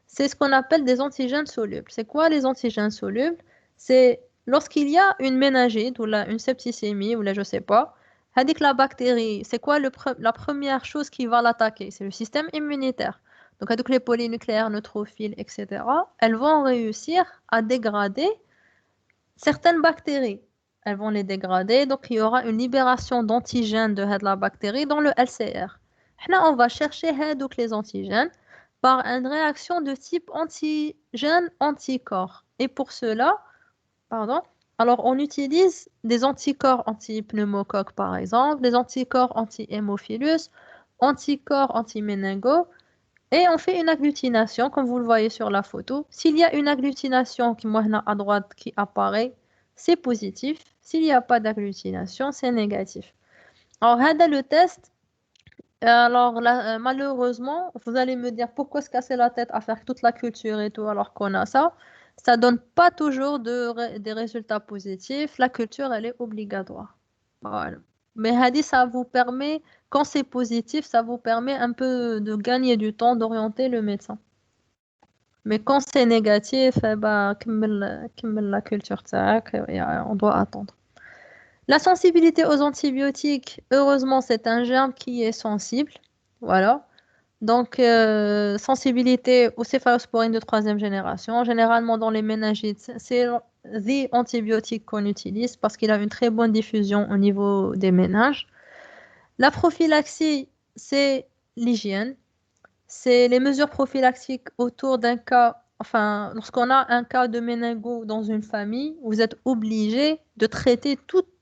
C'est ce qu'on appelle des antigènes solubles. C'est quoi les antigènes solubles? C'est lorsqu'il y a une méningite ou une septicémie ou là, je sais pas, ça dit que la bactérie, c'est quoi la première chose qui va l'attaquer? C'est le système immunitaire. Donc, avec les polynucléaires, neutrophiles, etc., elles vont réussir à dégrader certaines bactéries. Elles vont les dégrader, donc il y aura une libération d'antigènes de la bactérie dans le LCR. Là, on va chercher donc les antigènes par une réaction de type antigène-anticorps. Et pour cela, pardon, alors on utilise des anticorps anti-pneumocoque par exemple, des anticorps anti-hémophilus, anticorps anti-méningo, et on fait une agglutination, comme vous le voyez sur la photo. S'il y a une agglutination qui est à droite qui apparaît, c'est positif. S'il n'y a pas d'agglutination, c'est négatif. Alors, هذا le test. Alors, là, malheureusement, vous allez me dire pourquoi se casser la tête à faire toute la culture et tout alors qu'on a ça. Ça donne pas toujours des résultats positifs. La culture, elle est obligatoire. Voilà. Mais Hadi, ça vous permet, quand c'est positif, ça vous permet un peu de gagner du temps, d'orienter le médecin. Mais quand c'est négatif, eh ben, كمل la culture تاعك, et, on doit attendre. La sensibilité aux antibiotiques, heureusement, c'est un germe qui est sensible. Voilà. Donc, sensibilité aux céphalosporines de troisième génération. Généralement, dans les méningites, c'est the antibiotique qu'on utilise parce qu'il a une très bonne diffusion au niveau des méninges. La prophylaxie, c'est l'hygiène. C'est les mesures prophylactiques autour d'un cas, enfin, lorsqu'on a un cas de méningo dans une famille, vous êtes obligé de traiter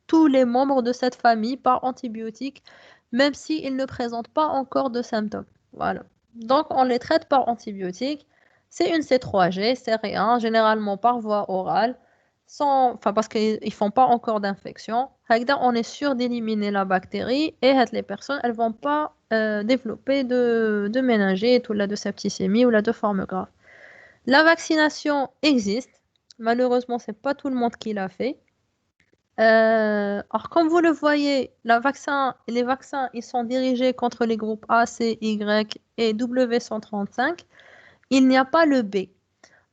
tous les membres de cette famille par antibiotiques, même s'ils ne présentent pas encore de symptômes. Voilà. Donc, on les traite par antibiotiques. C'est une C3G, c'est rien, généralement par voie orale, enfin, parce qu'ils ne font pas encore d'infection. Hagda, on est sûr d'éliminer la bactérie et les personnes, elles vont pas développer de méningite ou là, de septicémie ou là, de forme grave. La vaccination existe. Malheureusement, c'est pas tout le monde qui l'a fait. Alors, comme vous le voyez, les vaccins, ils sont dirigés contre les groupes A, C, Y et W135. Il n'y a pas le B.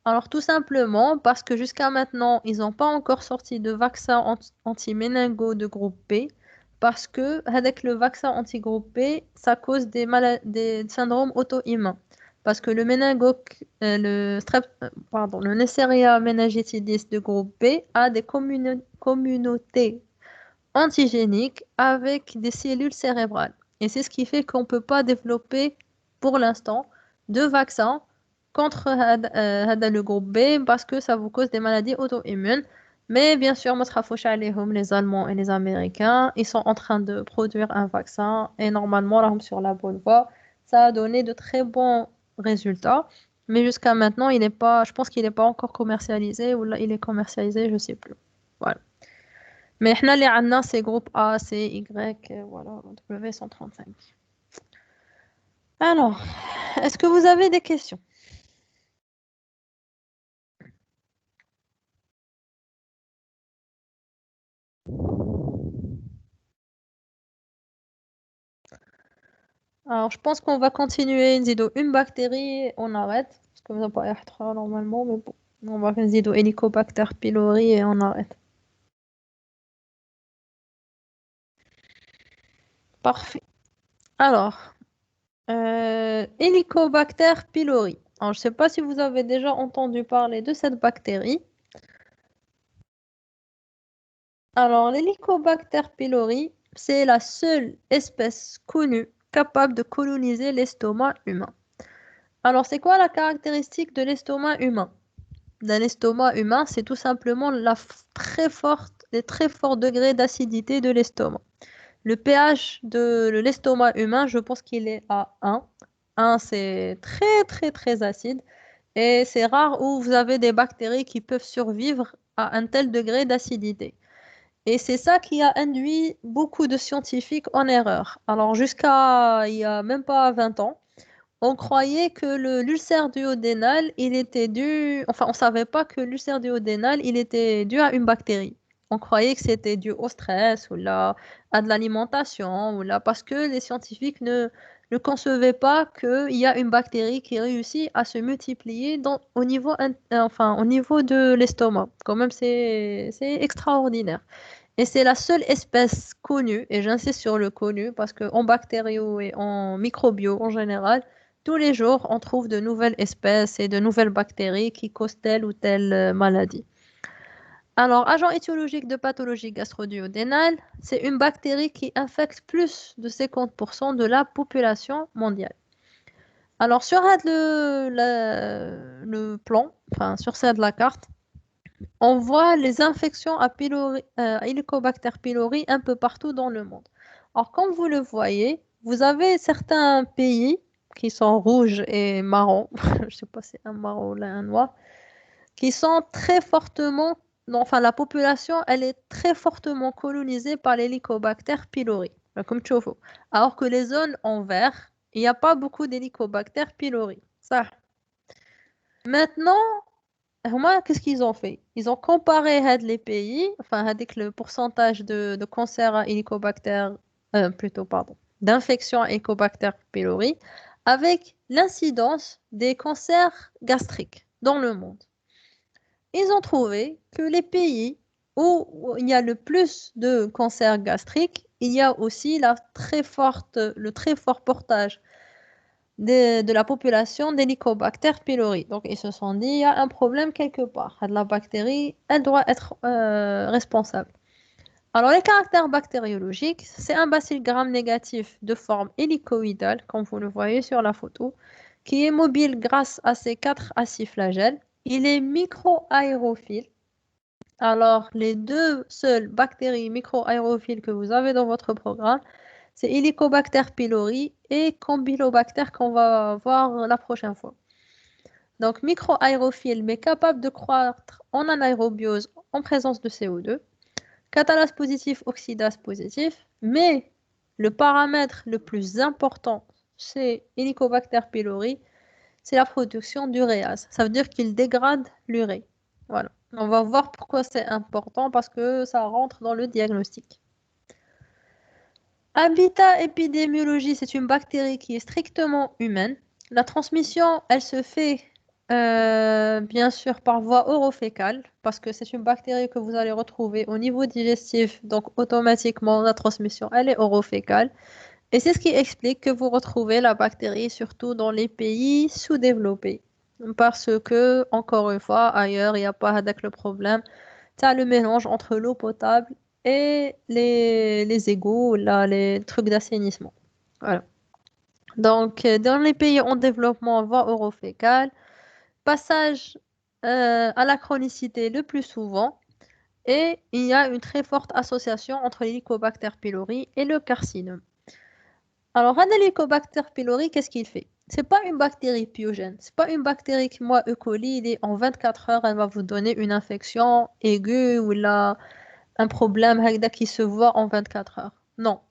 Alors, tout simplement parce que jusqu'à maintenant, ils n'ont pas encore sorti de vaccin anti-méningo de groupe B. Parce que avec le vaccin anti-groupe B, ça cause des syndromes auto-immuns. Parce que le le Neisseria meningitidis de groupe B a des communautés antigéniques avec des cellules cérébrales. Et c'est ce qui fait qu'on ne peut pas développer pour l'instant de vaccin contre le groupe B parce que ça vous cause des maladies auto-immunes. Mais bien sûr, les Allemands et les Américains, ils sont en train de produire un vaccin et normalement, là, sur la bonne voie, ça a donné de très bons résultats. Mais jusqu'à maintenant, il n'est pas, je pense qu'il n'est pas encore commercialisé ou là, il est commercialisé, je ne sais plus. Voilà. Mais احنا اللي عندنا c'est groupe A, C, Y, voilà, W135. Alors, est-ce que vous avez des questions? Alors, je pense qu'on va continuer نزيدو une bactérie et on arrête parce que vous n'avez pas R3 normalement, mais bon, on va نزيدو Helicobacter pylori et on arrête. Parfait. Alors, Helicobacter pylori. Alors, je ne sais pas si vous avez déjà entendu parler de cette bactérie. Alors, l'Helicobacter pylori, c'est la seule espèce connue capable de coloniser l'estomac humain. Alors, c'est quoi la caractéristique de l'estomac humain? D'un estomac humain, c'est tout simplement la très forte des très forts degrés d'acidité de l'estomac. Le pH de l'estomac humain, je pense qu'il est à 1. 1, c'est très très très acide. Et c'est rare où vous avez des bactéries qui peuvent survivre à un tel degré d'acidité. Et c'est ça qui a induit beaucoup de scientifiques en erreur. Alors jusqu'à il y a même pas 20 ans, on croyait que l'ulcère duodénal, il était dû, enfin, on savait pas que l'ulcère duodénal, il était dû à une bactérie. On croyait que c'était dû au stress ou là, à de l'alimentation ou là, parce que les scientifiques ne concevaient pas qu'il y a une bactérie qui réussit à se multiplier au niveau, enfin, au niveau de l'estomac. Quand même, c'est extraordinaire. Et c'est la seule espèce connue, et j'insiste sur le connu, parce qu'en bactériaux et en microbio en général, tous les jours, on trouve de nouvelles espèces et de nouvelles bactéries qui causent telle ou telle maladie. Alors, agent étiologique de pathologie gastro-duodénale, c'est une bactérie qui infecte plus de 50% de la population mondiale. Alors, sur le plan, enfin, sur cette la carte, on voit les infections à Helicobacter pylori un peu partout dans le monde. Alors, comme vous le voyez, vous avez certains pays qui sont rouges et marrons, je ne sais pas si c'est un marron ou là, un noir, qui sont très fortement, non, enfin la population, elle est très fortement colonisée par l'Helicobacter pylori, là, comme tu vois. Alors que les zones en vert, il n'y a pas beaucoup d'Helicobacter pylori. Ça. Maintenant, moi, qu'est-ce qu'ils ont fait? Ils ont comparé les pays, enfin, avec le pourcentage de cancer à Helicobacter, plutôt, pardon, d'infection à Helicobacter pylori, avec l'incidence des cancers gastriques dans le monde. Ils ont trouvé que les pays où il y a le plus de cancers gastriques, il y a aussi le très fort portage de la population d'Helicobacter pylori. Donc, ils se sont dit, il y a un problème quelque part. La bactérie, elle doit être responsable. Alors, les caractères bactériologiques, c'est un bacille gram négatif de forme hélicoïdale, comme vous le voyez sur la photo, qui est mobile grâce à ses 4 aciflagelles. Il est micro-aérophile. Alors, les deux seules bactéries micro-aérophiles que vous avez dans votre programme, c'est Helicobacter pylori et Campylobacter qu'on va voir la prochaine fois. Donc, micro-aérophile, mais capable de croître en anaérobiose en présence de CO2. Catalase positif, oxydase positif. Mais le paramètre le plus important chez Helicobacter pylori, c'est la production d'uréase. Ça veut dire qu'il dégrade l'urée. Voilà. On va voir pourquoi c'est important parce que ça rentre dans le diagnostic. Habitat épidémiologie, c'est une bactérie qui est strictement humaine. La transmission, elle se fait bien sûr par voie orofécale, parce que c'est une bactérie que vous allez retrouver au niveau digestif, donc automatiquement la transmission, elle est orofécale. Et c'est ce qui explique que vous retrouvez la bactérie surtout dans les pays sous-développés. Parce que, encore une fois, ailleurs, il n'y a pas avec le problème. Tu as le mélange entre l'eau potable et les égouts, là, les trucs d'assainissement. Voilà. Donc, dans les pays en développement, voie orofécale, passage à la chronicité le plus souvent, et il y a une très forte association entre l'Helicobacter pylori et le carcinome. Alors, un Helicobacter pylori, qu'est-ce qu'il fait? C'est pas une bactérie pyogène. C'est pas une bactérie qui, moi, E. coli, en 24 heures, elle va vous donner une infection aiguë ou là, un problème qui se voit en 24 heures. Non.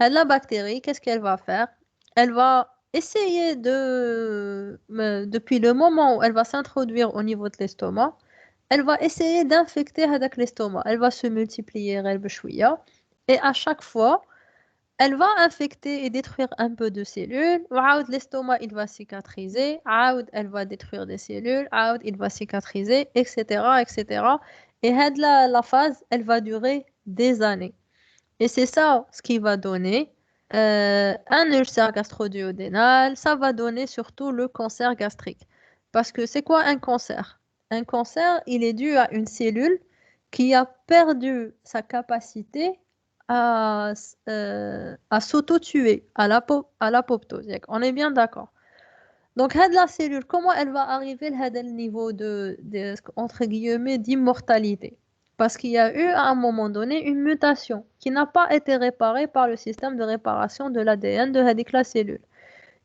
La bactérie, qu'est-ce qu'elle va faire? Elle va essayer depuis le moment où elle va s'introduire au niveau de l'estomac, elle va essayer d'infecter avec l'estomac. Elle va se multiplier, elle va chouïa. Et à chaque fois, elle va infecter et détruire un peu de cellules. L'estomac, il va cicatriser. Elle va détruire des cellules. Il va cicatriser, etc., etc. Et la phase, elle va durer des années. Et c'est ça ce qui va donner un ulcère gastro-duodénal. Ça va donner surtout le cancer gastrique. Parce que c'est quoi un cancer? Un cancer, il est dû à une cellule qui a perdu sa capacité à s'auto-tuer, à l'apoptose. On est bien d'accord. Donc, la cellule, comment elle va arriver à ce niveau entre guillemets, d'immortalité? Parce qu'il y a eu à un moment donné une mutation qui n'a pas été réparée par le système de réparation de l'ADN de la cellule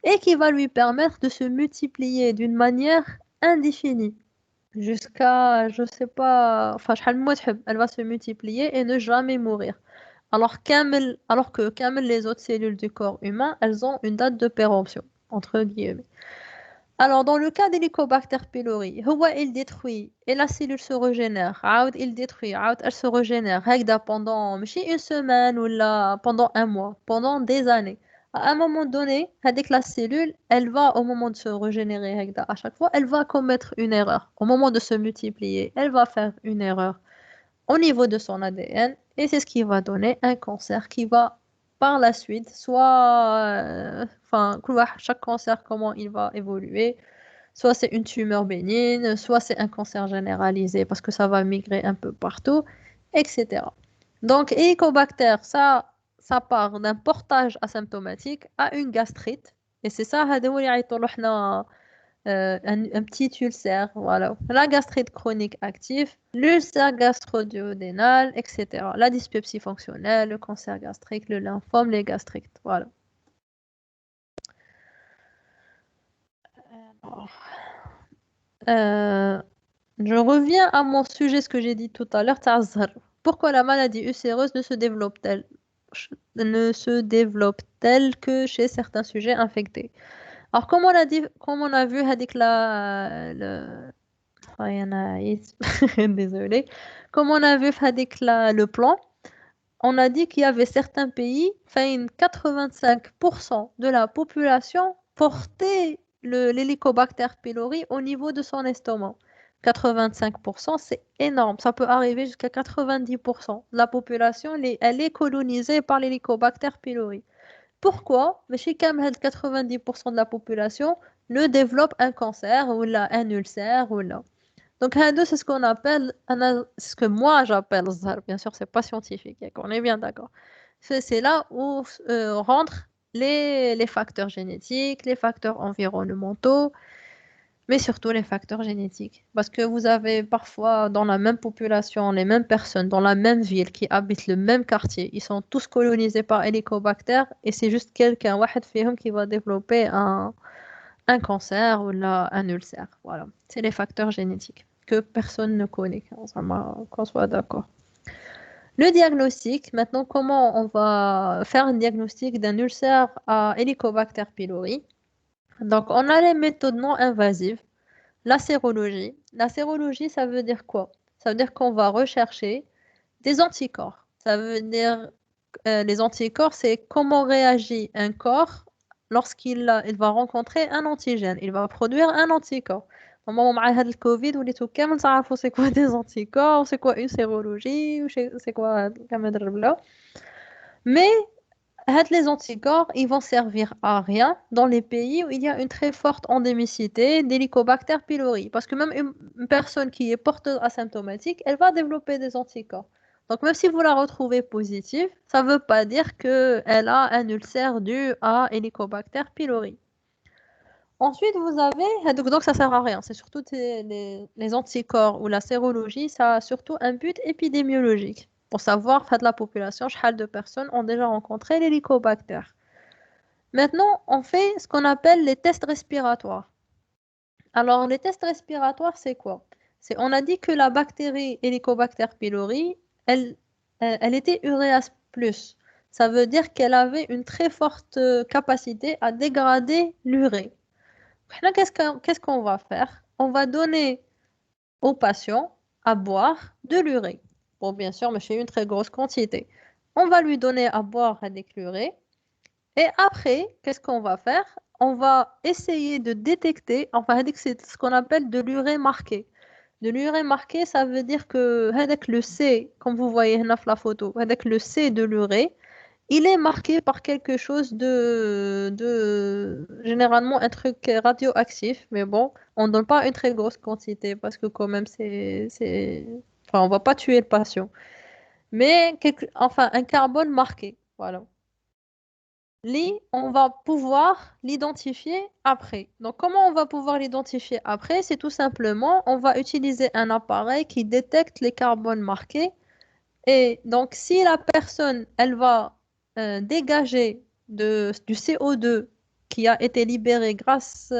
et qui va lui permettre de se multiplier d'une manière indéfinie jusqu'à, je sais pas, enfin, شحال ما تحب, elle va se multiplier et ne jamais mourir. Alors que les autres cellules du corps humain, elles ont une date de péremption, entre guillemets. Alors, dans le cas d'Helicobacter pylori, il détruit et la cellule se régénère. Il détruit, elle se régénère. هكذا pendant ماشي une semaine ou là, pendant un mois, pendant des années. À un moment donné, avec la cellule, elle va, au moment de se régénérer, هكذا, à chaque fois, elle va commettre une erreur. Au moment de se multiplier, elle va faire une erreur au niveau de son ADN et c'est ce qui va donner un cancer qui va par la suite soit enfin chaque cancer comment il va évoluer, soit c'est une tumeur bénigne, soit c'est un cancer généralisé parce que ça va migrer un peu partout, etc. Donc Helicobacter, ça part d'un portage asymptomatique à une gastrite et c'est ça هذا هو اللي يعيطوا له حنا un petit ulcère, voilà. La gastrite chronique active, l'ulcère gastro-duodénal, etc. La dyspepsie fonctionnelle, le cancer gastrique, le lymphome, les gastrites, voilà. Alors, euh, je reviens à mon sujet, ce que j'ai dit tout à l'heure, Tazar. Pourquoi la maladie ulcéreuse ne se développe-t-elle que chez certains sujets infectés? Alors, comme on a vu, Hadik, Anaïs, désolée. Comme on a vu avec le plan, on a dit qu'il y avait certains pays, enfin 85% de la population portait l'Helicobacter pylori au niveau de son estomac. 85%, c'est énorme. Ça peut arriver jusqu'à 90% de la population, elle est colonisée par l'Helicobacter pylori. Pourquoi? Mais chez 90% de la population ne développe un cancer ou là, un ulcère ou là. Donc, هادو, c'est ce qu'on appelle, c'est ce que moi j'appelle الزهر. Bien sûr, c'est pas scientifique, on est bien d'accord. C'est là où rentrent les facteurs génétiques, les facteurs environnementaux, mais surtout les facteurs génétiques. Parce que vous avez parfois dans la même population, les mêmes personnes, dans la même ville, qui habitent le même quartier, ils sont tous colonisés par Helicobacter et c'est juste quelqu'un, واحد فيهم, qui va développer un cancer ou là, un ulcère. Voilà, c'est les facteurs génétiques que personne ne connaît, qu'on soit d'accord. Le diagnostic, maintenant, comment on va faire un diagnostic d'un ulcère à Helicobacter pylori? Donc, on a les méthodes non invasives, la sérologie. La sérologie, ça veut dire quoi? Ça veut dire qu'on va rechercher des anticorps. Ça veut dire, les anticorps, c'est comment réagit un corps il va rencontrer un antigène. Il va produire un anticorps. Normalement, مع هذا الكوفيد وليتو كامل تعرفوا c'est quoi des anticorps, c'est quoi une sérologie, ou c'est quoi كامل هاد الربلة. Mais les anticorps, ils vont servir à rien dans les pays où il y a une très forte endémicité d'Helicobacter pylori. Parce que même une personne qui est porteuse asymptomatique, elle va développer des anticorps. Donc même si vous la retrouvez positive, ça ne veut pas dire qu'elle a un ulcère dû à Helicobacter pylori. Ensuite, vous avez, donc ça sert à rien, c'est surtout les anticorps ou la sérologie, ça a surtout un but épidémiologique pour savoir de la population, شحال de personnes ont déjà rencontré l'hélicobacter. Maintenant, on fait ce qu'on appelle les tests respiratoires. Alors, les tests respiratoires, c'est quoi? On a dit que la bactérie Helicobacter pylori, elle était uréase plus. Ça veut dire qu'elle avait une très forte capacité à dégrader l'urée. Là, qu'est-ce qu'on va faire? On va donner au patient à boire de l'urée. Bon, bien sûr, mais c'est une très grosse quantité. On va lui donner à boire avec l'urée. Et après, qu'est-ce qu'on va faire? On va essayer de détecter, enfin, c'est ce qu'on appelle de l'urée marquée. De l'urée marquée, ça veut dire que avec le C, comme vous voyez dans la photo, avec le C de l'urée, il est marqué par quelque chose généralement un truc radioactif, mais bon, on ne donne pas une très grosse quantité parce que quand même enfin, on va pas tuer le patient. Mais enfin, un carbone marqué, voilà. On va pouvoir l'identifier après. Donc, comment on va pouvoir l'identifier après? C'est tout simplement, on va utiliser un appareil qui détecte les carbones marqués. Et donc, si la personne, elle va dégager du CO2 qui a été libéré grâce...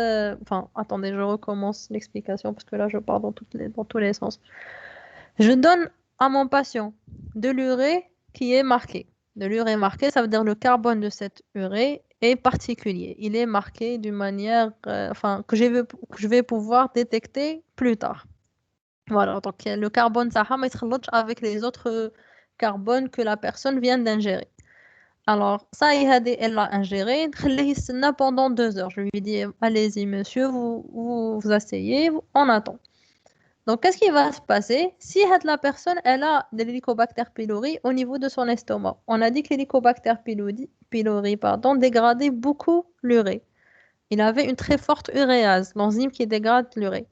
enfin, attendez, je recommence l'explication parce que là, je pars dans tous les sens. Je donne à mon patient de l'urée qui est marquée. De l'urée marquée, ça veut dire le carbone de cette urée est particulier. Il est marqué d'une manière enfin, que je vais pouvoir détecter plus tard. Voilà, donc le carbone ça ما يتخلطش avec les autres carbones que la personne vient d'ingérer. Alors, ça, elle l'a ingéré, نخليه يستنى pendant 2 heures. Je lui dis, allez-y, monsieur, vous asseyez, on attend. Donc, qu'est-ce qui va se passer si la personne elle a de l'Helicobacter pylori au niveau de son estomac? On a dit que l'Helicobacter pylori pardon, dégradait beaucoup l'urée. Il avait une très forte uréase, l'enzyme qui dégrade l'urée.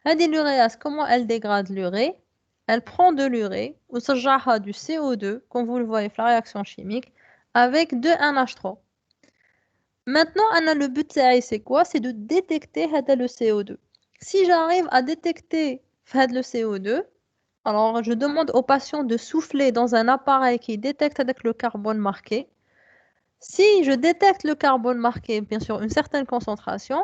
L'uréase, comment elle dégrade l'urée? Elle prend de l'urée, ou du CO2, comme vous le voyez dans la réaction chimique, avec 2NH3. Maintenant, le but, c'est quoi? C'est de détecter le CO2. Si j'arrive à détecter le CO2, alors je demande au patient de souffler dans un appareil qui détecte avec le carbone marqué. Si je détecte le carbone marqué, bien sûr, une certaine concentration,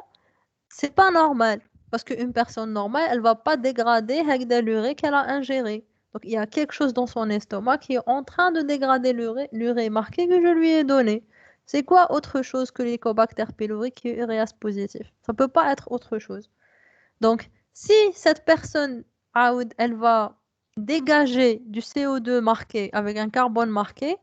c'est pas normal. Parce qu'une personne normale, elle va pas dégrader l'urée qu'elle a ingérée. Donc il y a quelque chose dans son estomac qui est en train de dégrader l'urée marquée que je lui ai donnée. C'est quoi autre chose que l'Helicobacter pylori qui est uréase positif? Ça peut pas être autre chose. Donc si cette personne, elle va dégager du CO2 marqué avec un carbone marqué,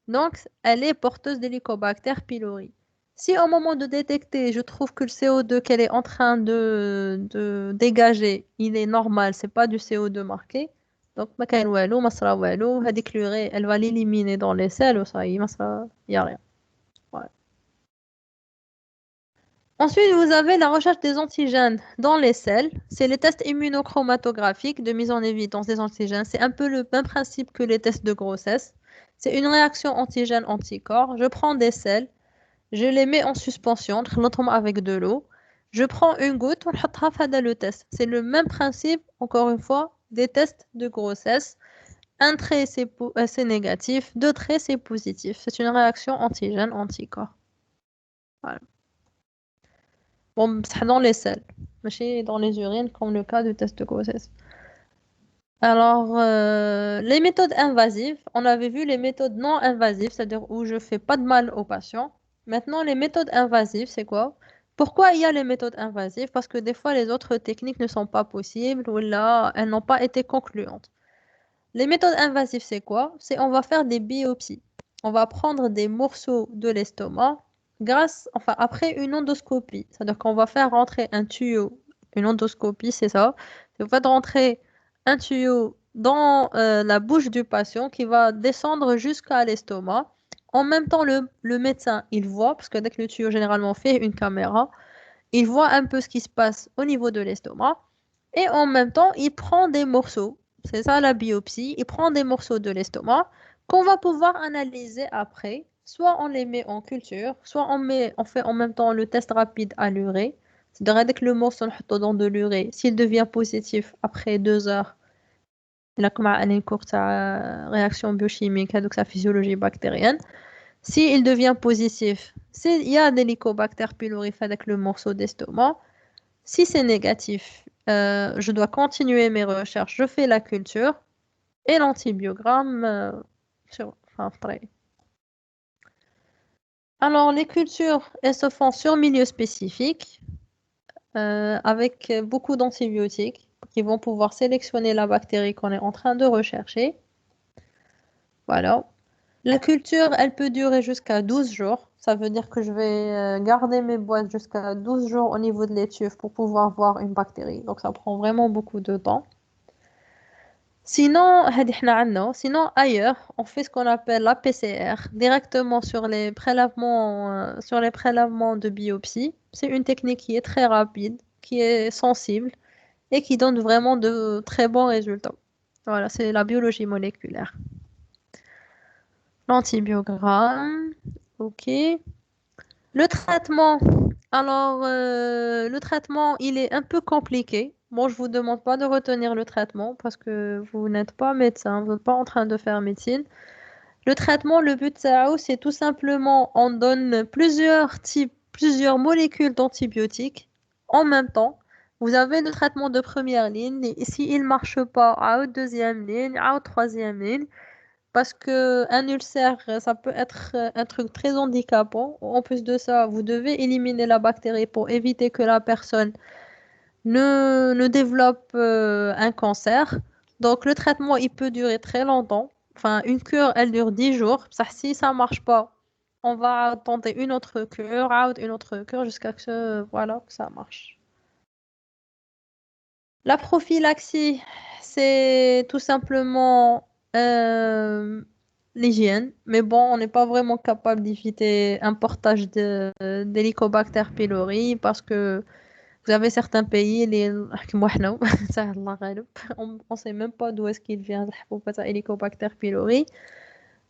donc elle est porteuse d'Helicobacter pylori. Si au moment de détecter, je trouve que le CO2 qu'elle est en train de dégager, il est normal, c'est pas du CO2 marqué, donc ما كاين والو ما صرا والو هذيك l'urée elle va l'éliminer dans les selles ça y est ما صرا y a rien. Ouais. Ensuite, vous avez la recherche des antigènes dans les selles. C'est les tests immunochromatographiques de mise en évidence des antigènes. C'est un peu le même principe que les tests de grossesse. C'est une réaction antigène-anticorps. Je prends des selles, je les mets en suspension, notamment avec de l'eau. Je prends une goutte, on le test. C'est le même principe, encore une fois, des tests de grossesse. Un trait, c'est négatif. Deux traits, c'est positif. C'est une réaction antigène-anticorps. Voilà. Bon, c'est dans les selles, mais dans les urines, comme le cas du test de grossesse. Alors, les méthodes invasives, on avait vu les méthodes non invasives, c'est-à-dire où je fais pas de mal au patient. Maintenant, les méthodes invasives, c'est quoi? Pourquoi il y a les méthodes invasives? Parce que des fois, les autres techniques ne sont pas possibles ou là, elles n'ont pas été concluantes. Les méthodes invasives, c'est quoi? C'est on va faire des biopsies. On va prendre des morceaux de l'estomac enfin, après une endoscopie. C'est-à-dire qu'on va faire rentrer un tuyau. Une endoscopie, c'est ça. On va rentrer un tuyau dans la bouche du patient qui va descendre jusqu'à l'estomac. En même temps, le médecin, il voit, parce que dès que le tuyau généralement fait une caméra, il voit un peu ce qui se passe au niveau de l'estomac. Et en même temps, il prend des morceaux. C'est ça la biopsie. Il prend des morceaux de l'estomac qu'on va pouvoir analyser après. Soit on les met en culture, soit on fait en même temps le test rapide à l'urée. C'est-à-dire avec le morceau dans de l'urée, s'il devient positif après 2 heures, il a comme une courte réaction biochimique, donc sa physiologie bactérienne. S'il devient positif, il y a des Helicobacter pylori avec le morceau d'estomac. Si c'est négatif, je dois continuer mes recherches. Je fais la culture et l'antibiogramme enfin, après. Alors, les cultures, elles se font sur milieu spécifique avec beaucoup d'antibiotiques qui vont pouvoir sélectionner la bactérie qu'on est en train de rechercher. Voilà. La culture, elle peut durer jusqu'à 12 jours. Ça veut dire que je vais garder mes boîtes jusqu'à 12 jours au niveau de l'étuve pour pouvoir voir une bactérie. Donc, ça prend vraiment beaucoup de temps. Sinon, ailleurs, on fait ce qu'on appelle la PCR directement sur les prélèvements de biopsie. C'est une technique qui est très rapide, qui est sensible et qui donne vraiment de très bons résultats. Voilà, c'est la biologie moléculaire. L'antibiogramme. OK. Le traitement. Alors, le traitement, il est un peu compliqué. Bon, je vous demande pas de retenir le traitement parce que vous n'êtes pas médecin, vous n'êtes pas en train de faire médecine. Le traitement, le but, c'est tout simplement, on donne plusieurs types, plusieurs molécules d'antibiotiques en même temps. Vous avez le traitement de première ligne, et s'il ne marche pas, à deuxième ligne, à troisième ligne. Parce que un ulcère, ça peut être un truc très handicapant. En plus de ça, vous devez éliminer la bactérie pour éviter que la personne ne développe un cancer. Donc le traitement, il peut durer très longtemps. Enfin, une cure, elle dure 10 jours. Ça, si ça marche pas, on va tenter une autre cure, une autre cure jusqu'à voilà, que ça marche. La prophylaxie, c'est tout simplement l'hygiène. Mais bon, on n'est pas vraiment capable d'éviter un portage d'Helicobacter pylori parce que vous avez certains pays, les كيما حنا سهل الله غالب, on ne sait même pas d'où est-ce qu'il vient الحبوب تاع Helicobacter pylori.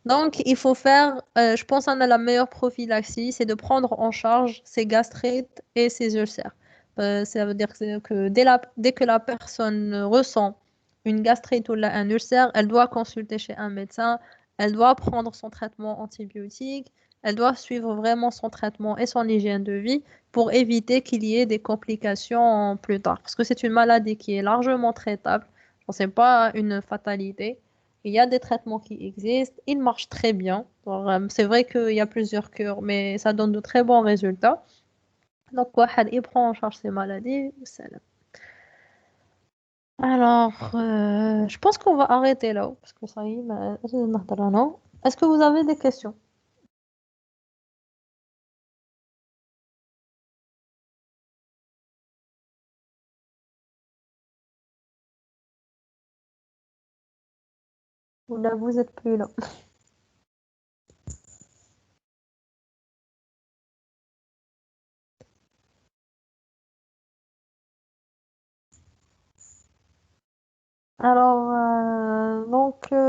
Donc, il faut faire, je pense qu'on a la meilleure prophylaxie, c'est de prendre en charge ses gastrites et ses ulcères. Ça veut dire que dès que la personne ressent une gastrite ou un ulcère, elle doit consulter chez un médecin, elle doit prendre son traitement antibiotique, elle doit suivre vraiment son traitement et son hygiène de vie pour éviter qu'il y ait des complications plus tard. Parce que c'est une maladie qui est largement traitable, ce n'est pas une fatalité. Il y a des traitements qui existent, ils marchent très bien. Alors, c'est vrai qu'il y a plusieurs cures, mais ça donne de très bons résultats. Donc, واحد, il prend en charge ces maladies. Salam. Alors, je pense qu'on va arrêter là, parce que ça y est, non. Est-ce que vous avez des questions? Ou là, vous êtes plus là. Alors,